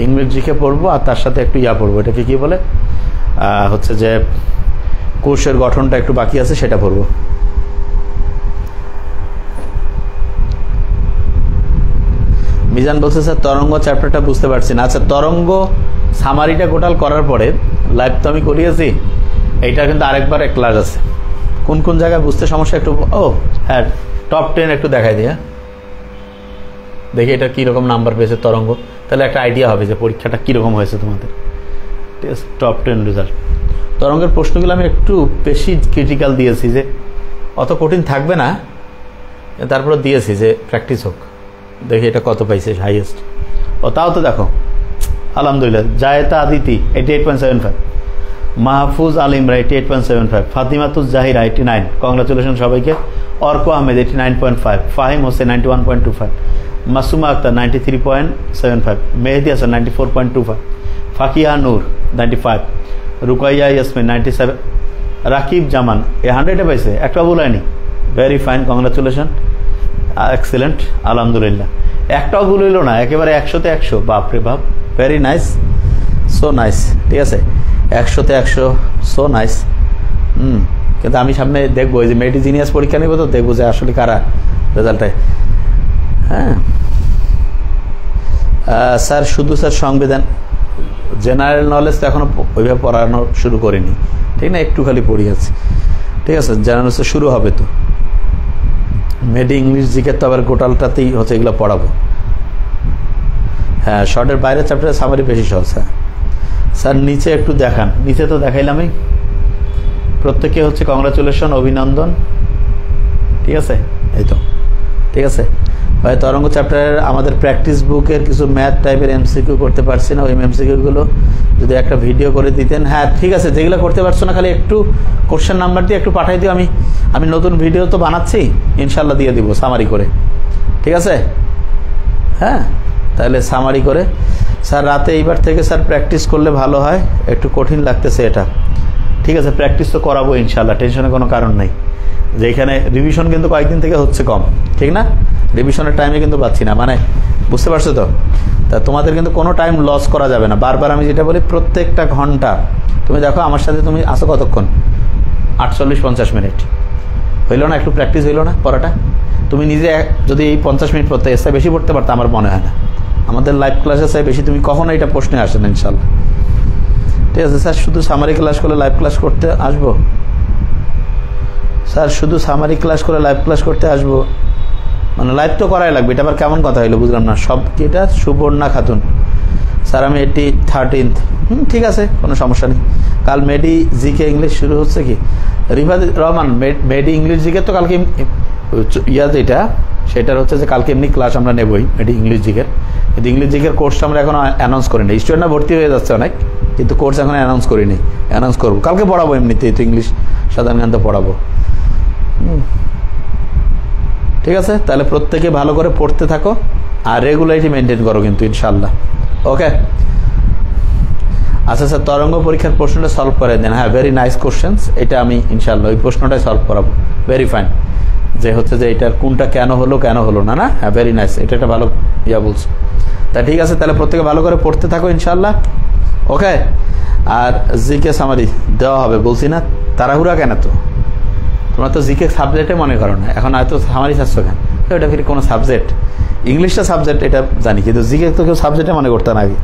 ইংলিশ জিকে পড়বো, আর তার সাথে একটু পড়বো, এটাকে কি বলে হচ্ছে যে কোষের গঠনটা একটু বাকি আছে, সেটা পড়বো। মিজান বলছে স্যার তরঙ্গ চ্যাপ্টারটা বুঝতে পারছি না। আচ্ছা, তরঙ্গ সামারিটা গোটাল করার পরে লাইভ তো আমি করিয়েছি, এইটা কিন্তু আরেকবার এক ক্লাস আছে। কোন কোন জায়গায় বুঝতে সমস্যা একটু, হ্যাঁ, টপ 10 একটু দেখাই দিই, হ্যাঁ, দেখি এটা কীরকম নাম্বার পেয়েছে তরঙ্গ, তাহলে একটা আইডিয়া হবে যে পরীক্ষাটা কীরকম হয়েছে তোমাদের, ঠিক আছে? Top 10 result. তরঙ্গের প্রশ্নগুলো আমি একটু বেশি ক্রিটিক্যাল দিয়েছি, যে অত কঠিন থাকবে না, তারপরে দিয়েছি যে প্র্যাকটিস হোক। দেখি এটা কত পাইছে হাইয়েস্ট, তাও তো দেখো আলহামদুলিল্লাহ। জায়েতা আদিতি 88.75, মাহফুজ আলিমরা 88.75, ফাতিমাতুজ জাহিরা 89, কংগ্রাচুলেশন সবাইকে। অর্ক আহমেদ 89.5, ফাহিম হোসেন 91.25, মাসুমা আক্তার 93.75, মেহেদি হাসান 94.25, ফাকিহা নূর 95, রুকাইয়া ইয়াসমিন 97, রাকিব জামান 100 পাইছে, একটা ভুল হয়নি। ভেরি ফাইন, কংগ্রাচুলেশন, এক্সেলেন্ট, আলহামদুলিল্লাহ। একটাও ভুল হইল না, একেবারে 100তে 100, বাপরে বাপ, ভেরি নাইস, সো নাইস, ঠিক আছে? 100তে 100, সো নাইস। কিন্তু আমি সামনে দেখবো, এই যে মেডি জিনিয়াস পরীক্ষা নেবো, তো দেখবো যে আসলে কারা রেজাল্টটায়। হ্যাঁ স্যার, শুধু স্যার সংবিধান, জেনারেল নলেজ তো এখনো ওইভাবে পড়ানো শুরু করিনি, ঠিক না? একটু খালি পড়িয়েছি, ঠিক আছে? জেনারেল নলেজ শুরু হবে তো। মেডি ইংলিশ জিকে তো আবার গোটালটাতেই হচ্ছে এগুলো পড়াবো। হ্যাঁ, শর্টের বাইরে চ্যাপ্টারে সামারি বেশি সহজ। হ্যাঁ স্যার, নিচে একটু দেখান। নিচে তো দেখাইলামই। প্রত্যেকে হচ্ছে কংগ্রাচুলেশন, অভিনন্দন, ঠিক আছে? এই তো ঠিক আছে ভাই। তরঙ্গ চ্যাপ্টারের আমাদের প্র্যাকটিস বুকের কিছু ম্যাথ টাইপের এমসিকিউ করতে পারছি না, ওই এমসিকিউগুলো যদি একটা ভিডিও করে দিতেন। হ্যাঁ ঠিক আছে, যেগুলো করতে পারছো না খালি একটু কোশ্চেন নাম্বার দিয়ে একটু পাঠাই দিও, আমি নতুন ভিডিও তো বানাচ্ছি, ইনশাল্লাহ দিয়ে দিব সামারি করে, ঠিক আছে? হ্যাঁ তাহলে সামারি করে স্যার রাতে এইবার থেকে স্যার প্র্যাকটিস করলে ভালো হয়, একটু কঠিন লাগতেছে এটা, ঠিক আছে? প্র্যাকটিস তো করাবো ইনশাল্লাহ, টেনশনের কোনো কারণ নেই। যে এখানে রিভিশন কিন্তু কয়েকদিন থেকে হচ্ছে কম, ঠিক না? রিভিশনের টাইমে কিন্তু পাচ্ছি না, মানে বুঝতে পারছো তো? তা তোমাদের কিন্তু কোনো টাইম লস করা যাবে না। বারবার আমি যেটা বলি, প্রত্যেকটা ঘন্টা তুমি দেখো আমার সাথে তুমি আসো কতক্ষণ, 48-50 মিনিট হইল না? একটু প্র্যাকটিস হইল না পড়াটা? তুমি নিজে যদি এই 50 মিনিট পড়তে এসে বেশি পড়তে পারতো আমার মনে হয় না। আমাদের লাইভ ক্লাসে চাই বেশি তুমি কখনো এটা প্রশ্নে আসে না ইনশাল্লাহ, ঠিক আছে? স্যার শুধু সামারি ক্লাস করলে লাইভ ক্লাস করতে আসবো? স্যার শুধু সামারি ক্লাস করে লাইভ ক্লাস করতে আসবো মানে লাইভ তো করাই লাগবে, এটা আবার কেমন কথা হইলো বুঝলাম না। সব কি এটা? সুবর্ণা খাতুন, স্যার আমি 13th। ঠিক আছে, কোনো সমস্যা নেই। কাল মেডি জিকে ইংলিশ শুরু হচ্ছে কি? রিফাত রহমান, মেডি ইংলিশ জিকে তো কালকে যেটা সেটার হচ্ছে যে কালকে এমনি ক্লাস আমরা নেবই মেডি ইংলিশ জিকের, কিন্তু ইংলিশ জিকের কোর্সটা আমরা এখন অ্যানাউন্স করিনি। স্টুডেন্টরা ভর্তি হয়ে যাচ্ছে অনেক, কিন্তু কোর্স এখন অ্যানাউন্স করিনি, অ্যানাউন্স করবো কালকে। পড়াবো এমনিতেই তো ইংলিশ সাধারণ জ্ঞান তো পড়াবো। ঠিক আছে, তাহলে প্রত্যেকে ভালো করে পড়তে থাকো আর রেগুলারিটি মেনটেন করো কিন্তু ইনশাল্লাহ। ওকে আচ্ছা স্যার, তরঙ্গ পরীক্ষার প্রশ্নটা সলভ করে দেন। হ্যাঁ ভেরি নাইস কোশ্চেন্স, এটা আমি ইনশাল্লাহ ওই প্রশ্নটাই সলভ করাবো। ভেরি ফাইন, যে হচ্ছে যে এটার কোনটা কেন হলো না। হ্যাঁ ভেরি নাইস, এটা একটা ভালো বলছো। তা ঠিক আছে, তাহলে প্রত্যেকে ভালো করে পড়তে থাকো ইনশাল্লাহ। ওকে, আর জিকে সামারি দেওয়া হবে বলছি না, তাড়াহুড়া কেন? তো তোমরা তো জিকে সাবজেক্টে মনে করো না, এখন হয়তো সামারি চাচ্ছ কেন? তো এটা ফির কোনো সাবজেক্ট, ইংলিশটা সাবজেক্ট এটা জানি, কিন্তু জিকে তো কেউ সাবজেক্টে মনে করতে না আগে,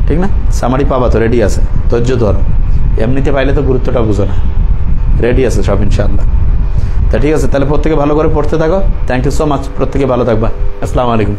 ঠিক না? সামারি পাবা তো, রেডি আছে, ধৈর্য ধরো। এমনিতে পাইলে তো গুরুত্বটা বুঝো না, রেডি আছে সব ইনশাআল্লাহ। তা ঠিক আছে, তাহলে প্রত্যেকে ভালো করে পড়তে থাকো। থ্যাংক ইউ সো মাচ, প্রত্যেকে ভালো থাকবা। আসসালামু আলাইকুম।